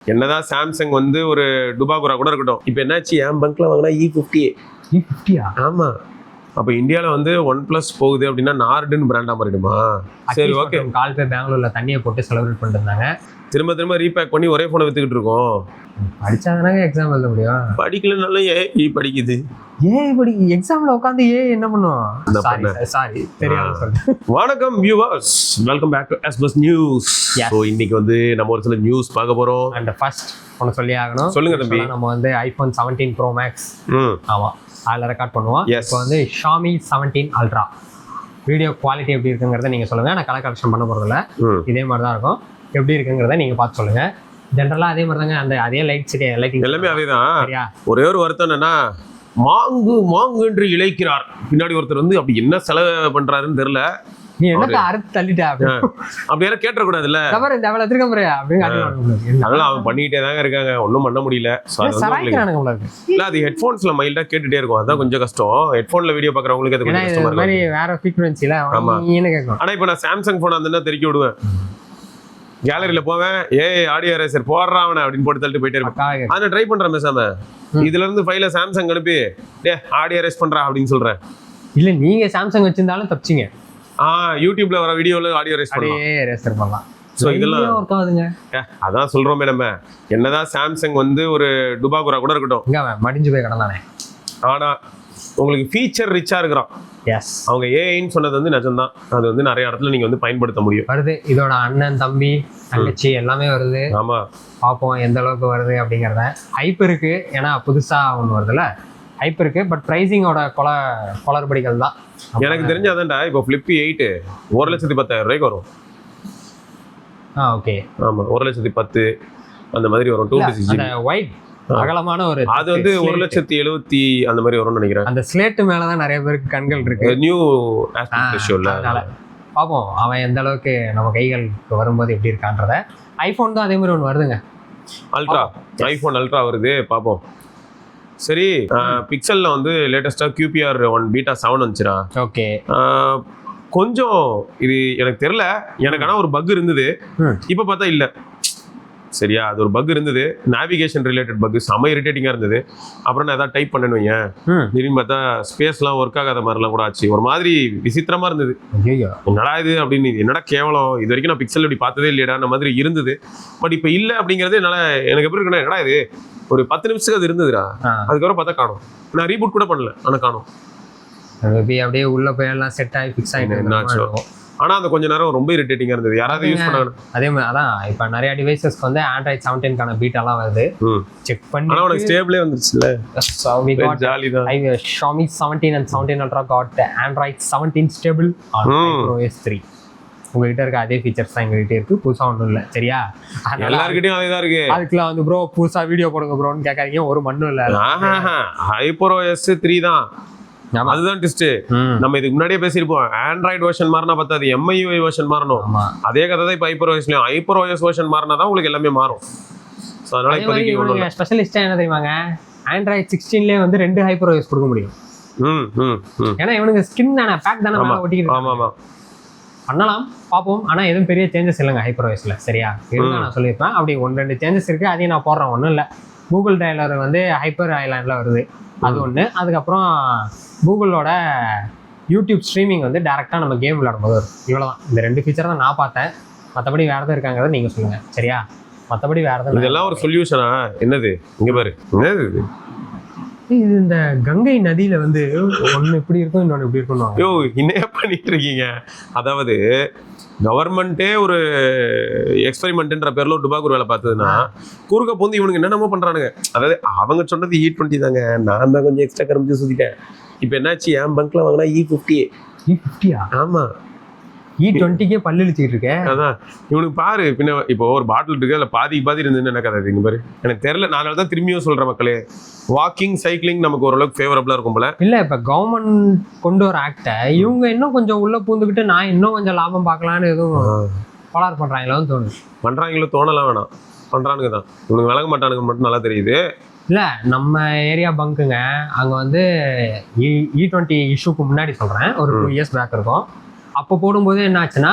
என்னதான் சாம்சங் வந்து ஒரு டுபாகுரா கூட இருக்கட்டும், இப்போ என்னாச்சு என் பங்க்ல வாங்கினா E50. ஆமா, அப்போ இந்தியாவில் வந்து OnePlus போகுது அப்படின்னா நார்டுன்னு பிராண்டா மாறிடுமா? சரி, ஓகே. கால் பே பெங்களூர்ல தண்ணியை போட்டு செலிப்ரேட் பண்ணிட்டு இருந்தாங்க. திரும்ப ரீபேக் பண்ணி ஒரே போனை வித்துக்கிட்டு இருக்கோம். படிச்சாதானே எக்ஸாம் எழுத முடியும். படிக்கலனாலும் ஏ படிக்குது. எக்ஸாம்ல உட்காந்து என்ன பண்ணுவோம்? சாரி தெரியாம சொல்றேன். வணக்கம் வியூவர்ஸ், வெல்கம் பேக் டு எஸ்பஸ் நியூஸ். ஸோ இன்னைக்கு வந்து நம்ம ஒரு சில நியூஸ் பார்க்க போறோம். அண்ட் ஃபர்ஸ்ட் ஒன்று சொல்லி ஆகணும். சொல்லுங்க தம்பி. நம்ம வந்து iPhone 17 Pro Max ஆமா அதில் ரெக்கார்ட் பண்ணுவோம். இப்போ வந்து Xiaomi 17 Ultra வீடியோ குவாலிட்டி எப்படி இருக்குங்கிறத நீங்க சொல்லுங்க. நான் கலர் கலெக்ஷன் பண்ண போறதில்ல, இதே மாதிரி தான் இருக்கும். எப்படி இருக்குங்கிறத நீங்க பார்த்து சொல்லுங்க. ஜென்ரலாக அதே மாதிரி தாங்க, அந்த அதே லைட்டிங் எல்லாமே அதேதான். ஒரே ஒரு வருத்தம் என்னன்னா, மாங்கு என்று இழைக்கிறார் பின்னாடி ஒருத்தர் வந்து அப்படி என்ன செலவு பண்றாருன்னு தெரியல. நீ என்ன அறுத்து தள்ளிட்ட அப்படி யாரும் கேட்டக்கூடாதுல்ல. அதெல்லாம் அவன் பண்ணிக்கிட்டே தாங்க இருக்காங்க, ஒன்றும் பண்ண முடியல. இல்ல அது ஹெட்ஃபோன்ஸ்ல மைல்டா கேட்டுட்டே இருக்கும், அதான் கொஞ்சம் கஷ்டம். ஹெட்ஃபோன்ல வீடியோ பாக்குறவங்களுக்கு அது கொஞ்சம் கஷ்டமா இருக்கும். வேற ஃப்ரீக்வென்சில ஆனா இப்போ நான் சாம்சங் போன் அந்த தெரிக்க விடுவேன். கேலரியில போவேன், ஆடியோ ரேசர் போடுறான் அவனை அப்படின்னு போட்டு தள்ளிட்டு போயிட்டே இருப்பேன். அதை ட்ரை பண்றேன் பேசாம. இதுல இருந்து ஃபைல சாம்சங் அனுப்பி ஆடியோ ரேஸ் பண்றா அப்படின்னு சொல்றேன். இல்ல நீங்க சாம்சங் வச்சிருந்தாலும் தப்பிச்சிங்க. யூடியூப்ல வர வீடியோல ஆடியோ ரேஸ் பண்ணலாம். சோ இதெல்லாம் ஒர்க் ஆகுதுங்க. அதான் சொல்றோமே, நம்ம என்னதான் சாம்சங் வந்து ஒரு டுபாகுரா கூட இருக்கட்டும், மடிஞ்சு போய் கிடந்தானே, ஆனா உங்களுக்கு ஃபீச்சர் ரிச்சா இருக்கிறான். அவங்க ஏஐன்னு சொன்னது வந்து நிஜம்தான். அது வந்து நிறைய இடத்துல நீங்க வந்து பயன்படுத்த முடியும். வருது, இதோட அண்ணன் தம்பி தங்கச்சி எல்லாமே வருது. ஆமா, பார்ப்போம் எந்த அளவுக்கு வருது அப்படிங்கிறத. ஹைப் இருக்கு, ஏன்னா புதுசா ஒன்று வருதுல்ல, ஹைப் இருக்கு. பட் பிரைசிங்கோட குளறுபடிகள் தான் எனக்கு தெரிஞ்சதான்டா. இப்போ Flip 8 1,10,000 வரும். ஓகே, ஆமா 1,10,000 அந்த மாதிரி வரும். 256 ஒயிட் அகலமான ஒரு, அது வந்து 1,70,000 அந்த மாதிரி வரும்னு நினைக்கிறேன். அந்த ஸ்லேட் மேலதான் நிறைய பேருக்கு கண்கள் இருக்கு. நியூ ஆஸ்பெக்ட் ரேஷியோல பார்ப்போம் அவன் எந்த அளவுக்கு நம்ம கைகளுக்கு வரும்போது எப்படி இருக்கான்றத. ஐபோன் தான் அதே மாதிரி ஒன்று வருதுங்க, அல்ட்ரா. ஐபோன் அல்ட்ரா வருது, பார்ப்போம். சரி, பிக்சல்ல வந்து லேட்டஸ்டா QPR 1 பீட்டா 7 வந்துச்சுடா. ஓகே, கொஞ்சம் இது எனக்கு தெரியல, எனக்கு ஆனா ஒரு பக் இருந்தது. இப்ப பார்த்தா இல்ல. சரியா, அது ஒரு பக் இருந்தது, நேவிகேஷன் ரிலேட்டட் பக், செம இரிட்டேட்டிங்கா இருந்தது. அப்புறம் நான் ஏதாவது டைப் பண்ணணுவீங்க, திடீர்னு பார்த்தா ஸ்பேஸ்லாம் ஒர்க் ஆகாத மாதிரிலாம் கூட ஆச்சு. ஒரு மாதிரி விசித்திரமா இருந்தது. என்னடா இது அப்படின்னு, என்னடா கேவலம், இது வரைக்கும் நான் பிக்சல் இப்படி பார்த்ததே இல்லையடான மாதிரி இருந்தது. பட் இப்போ இல்லை அப்படிங்கிறது என்னால், எனக்கு எப்படி இருக்குன்னா, என்னடா இது ஒரு 10 நிமிஷத்துக்கு அது இருந்ததுடா, அதுக்கப்புறம் பார்த்தா காணும். நான் ரீபூட் கூட பண்ணல, ஆனால் காணும். அப்படியே உள்ள போய் எல்லாம் செட் ஆகி ஃபிக்ஸ் ஆகிட்டு என்னாச்சோ. ஆனால் அந்த கொஞ்ச நேரம் ரொம்ப இரிட்டேட்டிங்காக இருந்தது. யாராவது யூஸ் பண்ணாங்க அதே மாதிரி. அதான் இப்போ நிறைய டிவைசஸ்க்கு வந்து Android 17க்கான பீட்டாலாம் வருது, செக் பண்ணி. ஆனால் உனக்கு ஸ்டேபிளே வந்துருச்சுல்ல, ஜாலி தான். Xiaomi 17 and 17 Ultra got Android 17 stable on iOS 3. உங்ககிட்ட இருக்க அதே ஃபீச்சர்ஸ் தான் எங்ககிட்ட இருக்கு, புதுசா ஒன்றும் இல்லை. சரியா, எல்லாருக்கிட்டையும் அதே தான் இருக்கு. அதுக்குலாம் வந்து ப்ரோ புதுசா வீடியோ போடுங்க ப்ரோன்னு கேட்காதீங்க, ஒரு மண்ணும் இல்லை. HyperOS 3 தான், அதுதான் ட்விஸ்ட். நம்ம இதுக்கு முன்னாடியே பேசியிருப்போம், ஆண்ட்ராய்டு வெர்ஷன் மாறினா பார்த்தாது, MIUI வெர்ஷன் மாறணும். அதே கதை தான் இப்போ HyperOS வெர்ஷன் மாறினா தான் உங்களுக்கு எல்லாமே மாறும். ஸோ அதனால இப்போதைக்கு ஸ்பெஷலிஸ்டா என்ன தெரியுமாங்க, Android 16லேயே வந்து 2 HyperOS கொடுக்க முடியும். ஏன்னா இவனுக்கு ஸ்கின் தானே, பேக் தானே ஒட்டிக்கிட்டு. ஆமா, பண்ணலாம், பார்ப்போம். ஆனால் எதுவும் பெரிய சேஞ்சஸ் இல்லைங்க HyperOSல. சரியா, இதுதான் நான் சொல்லியிருப்பேன். அப்படி 1-2 சேஞ்சஸ் இருக்கு, அதையும் நான் போடுறேன். ஒன்றும் இல்லை, கூகுள் டைலர் வந்து ஹைப்பர் ஐலாண்டில் வருது, அது ஒன்று. அதுக்கப்புறம் கூகுளோட யூடியூப் ஸ்ட்ரீமிங் வந்து டேரெக்டாக நம்ம கேம் விளையாடும்போது வரும். இவ்வளோதான், இந்த 2 ஃபீச்சர் தான் நான் பார்த்தேன். மற்றபடி வேறு எதாவது இருக்காங்கிறத நீங்கள் சொல்லுங்கள். சரியா, மற்றபடி வேறு எதாவது. இதெல்லாம் ஒரு சொல்யூஷனா? என்னது இங்கே பாரு, என்னது இது இந்த கங்கை நதியில வந்து ஒன்று இப்படி இருக்கும், இன்னொன்று இப்படி இருக்கும். யோ, என்ன பண்ணிட்டு இருக்கீங்க? அதாவது கவர்மெண்ட்டே ஒரு எக்ஸ்பெரிமெண்ட்ன்ற பேர்ல ஒரு டுபாக்கூர் வேலை பார்த்ததுன்னா, குறுக்க போந்து இவனுக்கு என்னென்னமோ பண்றானுங்க. அதாவது அவங்க சொன்னது E20 தாங்க, நான் தான் கொஞ்சம் எக்ஸ்ட்ரா கரும்பு சுத்திட்டேன். இப்போ என்னாச்சு, என் பங்க்ல வாங்கினா E50. ஆமா, E20க்கே பல்லு இழுச்சிட்டு இருக்கேன். அதான் இவனுக்கு பாரு, பின்ன இப்போ ஒரு பாட்டில் இருக்கு, அதில் பாதி இருந்ததுன்னு என்ன கதை இங்க பாரு. எனக்கு தெரியல, நான் தான் திரும்பியும் சொல்றேன் மக்களே, வாக்கிங் சைக்கிளிங் நமக்கு ஓரளவுக்கு ஃபேவரபிளா இருக்கும் போல. இல்ல, இப்ப கவர்மெண்ட் கொண்டு வர ஆக்டை இவங்க இன்னும் கொஞ்சம் உள்ள பூந்துக்கிட்டு நான் இன்னும் கொஞ்சம் லாபம் பார்க்கலான்னு எதுவும் கோளாறு பண்றாங்களோன்னு தோணுது. பண்றாங்களோ தோணலாம் வேணாம், பண்றானுங்க தான். இவனுக்கு விளங்க மாட்டானுங்க மட்டும் நல்லா தெரியுது. இல்லை, நம்ம ஏரியா பங்குங்க அங்கே வந்து E20 இஷ்யூக்கு முன்னாடி சொல்கிறேன், ஒரு 2 இயர்ஸ் பேக் இருக்கும். அப்போ போடும்போது என்ன ஆச்சுன்னா,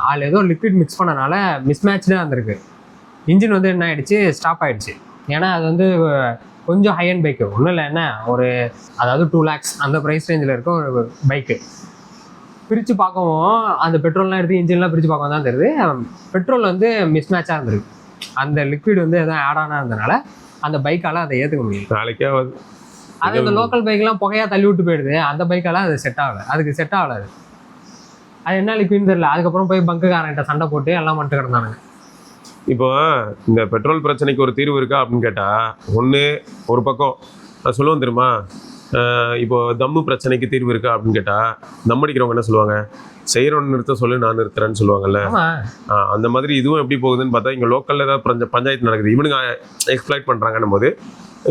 அதில் ஏதோ லிக்விட் மிக்ஸ் பண்ணனால மிஸ்மேட்ச்டாக இருந்திருக்கு. இன்ஜின் வந்து என்ன ஆயிடுச்சு, ஸ்டாப் ஆயிடுச்சு. ஏன்னா அது வந்து கொஞ்சம் ஹை அண்ட் பைக்கு, ஒன்றும் இல்லை, என்ன ஒரு அதாவது 2 lakhs அந்த ப்ரைஸ் ரேஞ்சில் இருக்க ஒரு பைக்கு. பிரித்து பார்க்கவும் அந்த பெட்ரோல்லாம் எடுத்து இன்ஜின்லாம் பிரித்து பார்க்கவும் தான் தெரியுது பெட்ரோல் வந்து மிஸ்மேட்சாக இருந்திருக்கு. அந்த லிக்விட் வந்து எதாவது ஆட் ஆனா இருந்தனால அந்த பைக்கால அதை ஏற்றுக்க முடியல. நாளைக்கே அது இந்த லோக்கல் பைக்கெலாம் புகையா தள்ளி விட்டு போயிடுது. அந்த பைக்கால அது செட் ஆகலை, அதுக்கு செட் ஆகலை. அது என்ன லிக்விட்னு தெரியல. அதுக்கப்புறம் போய் பங்குக்காரன்ட்ட சண்டை போட்டு எல்லாம் பண்ணிட்டு கிடந்தானுங்க. இப்போ இந்த பெட்ரோல் பிரச்சனைக்கு ஒரு தீர்வு இருக்கா அப்படின்னு கேட்டால், ஒன்று ஒரு பக்கம் நான் சொல்லுவேன் தெரியுமா, இப்போ தம்மு பிரச்சனைக்கு தீர்வு இருக்கா அப்படின்னு கேட்டால், தம் அடிக்கிறவங்க என்ன சொல்லுவாங்க, செய்கிறவன் நிறுத்த சொல்லு நான் நிறுத்துறேன்னு சொல்லுவாங்கல்ல. அந்த மாதிரி இதுவும் எப்படி போகுதுன்னு பார்த்தா, இங்கே லோக்கலில் ஏதாவது பஞ்சாயத்து நடக்குது, இவனுங்க எக்ஸ்ப்ளாய்ட் பண்ணுறாங்கன்னும் போது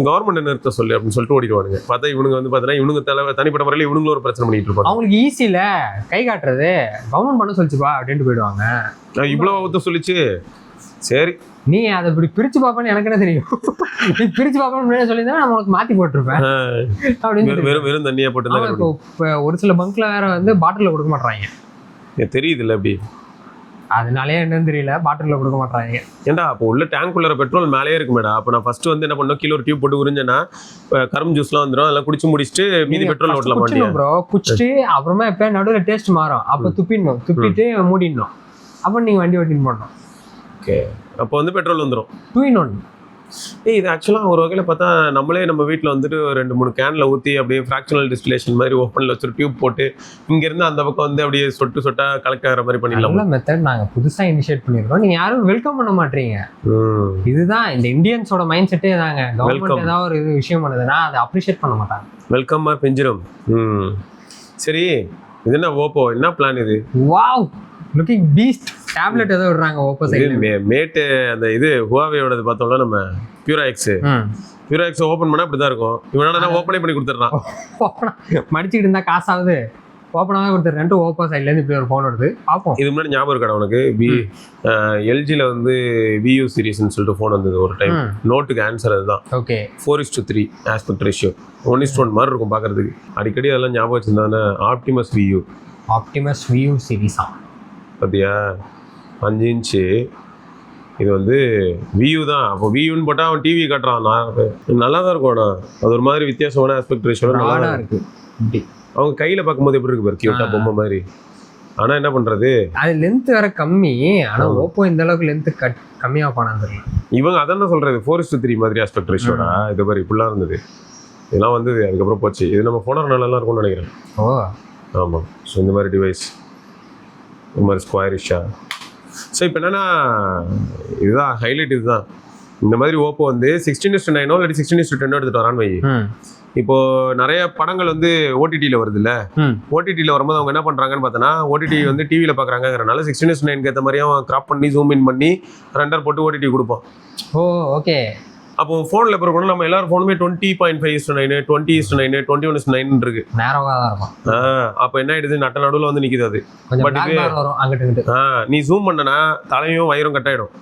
கவர்மெண்ட் நிறுத்த சொல்லு அப்படின்னு சொல்லிட்டு ஓடிடுவானுங்க. பார்த்தா இவனுங்க வந்து பார்த்தீங்கன்னா இவனுங்க தனிப்பட்ட முறையில் இவனுங்களும் ஒரு பிரச்சனை பண்ணிட்டு இருப்பாங்க. அவங்களுக்கு ஈஸியில் கை காட்டுறது, கவர்மெண்ட் பண்ண சொல்லிச்சுப்பா அப்படின்ட்டு போயிடுவாங்க. இவ்வளோ ஒத்த சொல்லிச்சு, சரி நீ அதை இப்படி பிரிச்சு பார்ப்பேன்னு எனக்கு என்ன தெரியும், நீ பிரிச்சு பார்ப்பேன்னு சொல்லியிருந்தா நான் உனக்கு மாற்றி போட்டிருப்பேன் அப்படின்னு. வெறும் தண்ணியாக போட்டு இப்போ ஒரு சில பங்க்ல வேற வந்து பாட்டிலில் கொடுக்க மாட்டாங்க. தெரியுது இல்லை அப்படி, அதனாலே என்னன்னு தெரியல, பாட்டிலில் கொடுக்க மாட்டாங்க. ஏன்டா அப்போ உள்ள டேங்க் உள்ள பெட்ரோல் மேலேயே இருக்கு மேடம். அப்போ நான் ஃபர்ஸ்ட் வந்து என்ன பண்ணோம், கீழே ஒரு டியூப் போட்டு உறிஞ்சேன்னா கரும்பு ஜூஸ்லாம் வந்துடும், அதெல்லாம் குடிச்சு முடிச்சுட்டு மீதி பெட்ரோல் ஓட்டலாம் மாட்டேன் ப்ரோ. குடிச்சிட்டு அப்புறமா எப்போ நடுவில் டேஸ்ட் மாறும், அப்போ துப்பிடணும், துப்பிட்டு மூடிடணும், அப்போ நீங்கள் வண்டி ஓட்டின்னு போடணும். ஓகே, அப்போ வந்து பெட்ரோல் வந்துடும் 2 in 1. இது ஆக்சுவலாக ஒரு வகையில் பார்த்தா நம்மளே நம்ம வீட்டில் வந்துட்டு 2-3 கேனில் ஊற்றி அப்படியே ஃப்ராக்ஷனல் டிஸ்டிலேஷன் மாதிரி ஓப்பனில் வச்சு டியூப் போட்டு இங்கேருந்து அந்த பக்கம் வந்து அப்படியே சொட்டு சொட்டாக கலெக்ட் ஆகிற மாதிரி பண்ணிடலாம். நல்ல மெத்தட் நாங்கள் புதுசாக இனிஷியேட் பண்ணியிருக்கோம், நீங்கள் யாரும் வெல்கம் பண்ண மாட்டீங்க. இதுதான் இந்த இந்தியன்ஸோட மைண்ட் செட்டே தாங்க. கவர்மெண்ட் ஏதாவது ஒரு இது விஷயம் பண்ணுதுன்னா அதை அப்ரிஷியேட் பண்ண மாட்டாங்க. வெல்கம்மா பெஞ்சிரும். சரி, இது என்ன ஓப்போ, என்ன பிளான் இது? Wow, looking Beast. டேப்லெட் ஏதோ விடுறாங்க ஓப்போ சைடு. மேட்டு அந்த இது ஹுவாவேயோடது பார்த்தோம்னா நம்ம பியூரா எக்ஸ் ஓப்பன் பண்ணால் இப்படி தான் இருக்கும். இவனா ஓப்பனே பண்ணி கொடுத்துட்றான். மடிச்சுக்கிட்டு இருந்தால் காசாகுது, ஓப்பனாகவே கொடுத்துட்றேன்ட்டு ஓப்போ சைட்லேருந்து இப்படி ஒரு ஃபோன் வருது பார்ப்போம். இது முன்னாடி ஞாபகம் இருக்கா உனக்கு, எல்ஜியில் வந்து VU சீரிஸ்ன்னு சொல்லிட்டு ஃபோன் வந்தது ஒரு டைம். நோட்டுக்கு ஆன்சர் அதுதான். ஓகே, 4:3 ஆஸ்பெக்ட் ரேஷியோ, 1:1 மாதிரி இருக்கும் பார்க்கறதுக்கு. அடிக்கடி அதெல்லாம் ஞாபகம் வச்சிருந்தானே. ஆப்டிமஸ் VU சீரிஸா பார்த்தியா, 5 இன்ச்சு. இது வந்து VU தான். அப்போ VUன்னு போட்டால் அவன் டிவி காட்டுறான். நல்லா தான் இருக்கும். ஆனால் அது ஒரு மாதிரி வித்தியாசமான ஆஸ்பெக்ட் ரேஷியோ நல்லா இருக்கு. அவங்க கையில் பார்க்கும்போது எப்படி இருக்கு பாரு, கியூட்டா பொம்மை மாதிரி. ஆனால் என்ன பண்ணுறது, அது லென்த் வேற கம்மி. ஆனால் ஓப்போ இந்த அளவுக்கு லென்த் கம்மியாக போனான்னு தெரியல. இவங்க அதான் சொல்கிறது 4:3 மாதிரி ஆஸ்பெக்ட் ரேஷியோடா. இது மாதிரி இப்படிலாம் இருந்தது, இதெல்லாம் வந்தது. அதுக்கப்புறம் போச்சு. இது நம்ம ஃபோனர் நல்லா இருக்கும்னு நினைக்கிறேன். ஓ ஆமாம். ஸோ இந்த மாதிரி டிவைஸ், இந்த மாதிரி ஸ்கொயரிஷா. ஸோ இப்போ என்னென்னா இதுதான் ஹைலைட். இதுதான் இந்த மாதிரி ஓப்போ வந்து 16:9 இல்லாட்டி 16:10 எடுத்துகிட்டு வரான்னு வை. இப்போது நிறைய படங்கள் வந்து ஓடிடியில் வருதுல்ல, ஓடிடியில் வரும்போது அவங்க என்ன பண்ணுறாங்கன்னு பார்த்தோன்னா, ஓடிடி வந்து டிவியில் பார்க்குறாங்கிறனால 16:9 ஏற்ற மாதிரியும் கிராப் பண்ணி ஜூம் இன் பண்ணி ரெண்டர் போட்டு ஓடிடி கொடுப்போம். ஓ ஓகே. அப்போ ஃபோனில் பிறகு நம்ம எல்லாரும் ஃபோனுமே 20.5:9, 20:9, 21:9 இருக்கு. நேரமாக தான் இருக்கும். அப்போ என்ன ஆயிடுது, நட்ட நடுவில் வந்து நிற்கிது அது. பட் இது நீ ஜூம் பண்ணனா தலையும் வயிறும் கட் ஆகிடும்.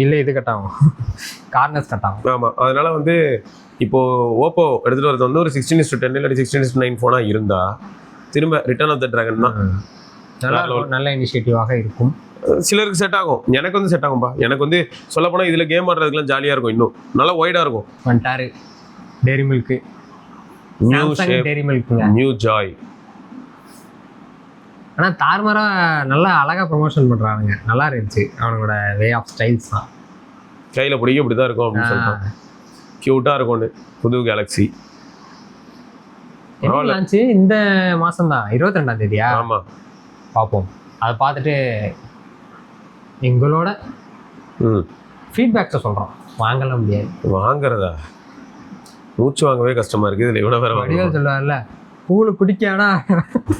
இல்லை, இது கட் ஆகும், கார்னர்ஸ் கட் ஆகும். ஆமாம். அதனால வந்து இப்போது ஓப்போ எடுத்துகிட்டு வரது வந்து ஒரு 16:10 இல்லாட்டி 16:9 ஃபோனாக இருந்தால் திரும்ப ரிட்டர்ன் ஆஃப் த டிராகன் தான் நல்ல இனிஷியேட்டிவாக இருக்கும். சிலருக்கு செட் ஆகும், எனக்கு வந்து செட் ஆகும்பா. எனக்கு வந்து சொல்ல போனால் இதில் கேம் ஆடுறதுக்குலாம் ஜாலியாக இருக்கும், இன்னும் நல்லா ஒய்டாக இருக்கும். வந்துட்டாரு டெய்ரி மில்க்கு, டெய்ரி மில்க்குங்க, நியூ ஜாய். ஆனால் தார்மரா நல்லா அழகாக ப்ரொமோஷன் பண்ணுறானுங்க. நல்லா இருந்துச்சு அவனோட வே ஆஃப் ஸ்டைல்ஸ் தான். கையில் பிடிக்க இப்படி தான் இருக்கும் அப்படின்னு சொல்லிட்டான். க்யூட்டாக இருக்கும்னு புது கேலக்ஸி லான்ச்சு இந்த மாதம் தான், 22ஆம் தேதியா? ஆமாம், பார்ப்போம். அதை பார்த்துட்டு எங்களோட ஃபீட்பேக்ஸை சொல்கிறோம். வாங்கலாம் முடியாது. வாங்குறதா, மூச்சு வாங்கவே கஷ்டமாக இருக்குது. இதில் இவ்வளோ வேறு வடிவேல் சொல்லுவார்ல, பூவில் குடிக்காடா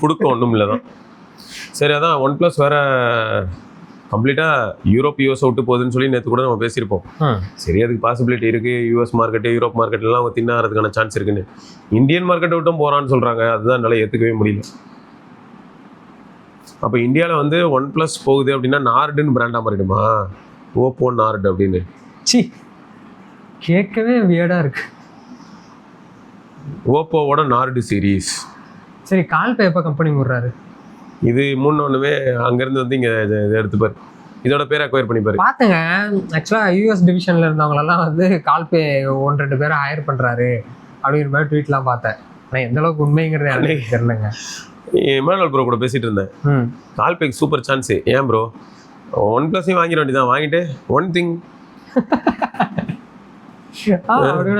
கொடுக்க ஒன்றும் இல்லை தான். சரி, அதான் OnePlus வேறு கம்ப்ளீட்டாக யூரோப் US விட்டு போகுதுன்னு சொல்லி நேற்று கூட நம்ம பேசியிருப்போம். சரி, அதுக்கு பாசிபிலிட்டி இருக்குது. US மார்க்கெட்டு, யூரோப் மார்க்கெட்லாம் அவங்க தின்னாகிறதுக்கான சான்ஸ் இருக்குன்னு. இந்தியன் மார்க்கெட்டை விட்டும் போகிறான்னு சொல்கிறாங்க. அதுதான் என்னால் ஏற்றுக்கவே முடியல. அப்போ இந்தியாவில் வந்து OnePlus போகுது அப்படின்னா நார்டுன்னு பிராண்டாக மாறிடுமா? ஓப்போ நார்டு அப்படின்னு. சி, கேட்கவே வியர்டாக இருக்கு. ஓப்போவோட நார்டு சீரீஸ். சரி, கால் பே எப்போ கம்பெனி விடுறாரு? இது முன்னொன்றுமே அங்கேருந்து வந்து இங்கே இதை எடுத்துப்பார். இதோட பேர் அக்வயர் பண்ணிப்பாரு. பார்த்தேங்க ஆக்சுவலாக யூஎஸ் டிவிஷனில் இருந்தவங்களெல்லாம் வந்து கால்பே 1-2 பேரை ஹையர் பண்ணுறாரு அப்படிங்கிற மாதிரி ட்வீட்லாம் பார்த்தேன். ஆனால் எந்த அளவுக்கு உண்மைங்கிறது எனக்கு தெரியலங்க. இமானுவல் ப்ரோ கூட பேசிட்டு இருந்தேன். கால்பேக்கு சூப்பர் சான்ஸ். ஏன் ப்ரோ OnePlus வாங்கிட வேண்டியதான், வாங்கிட்டு ஒன் திங்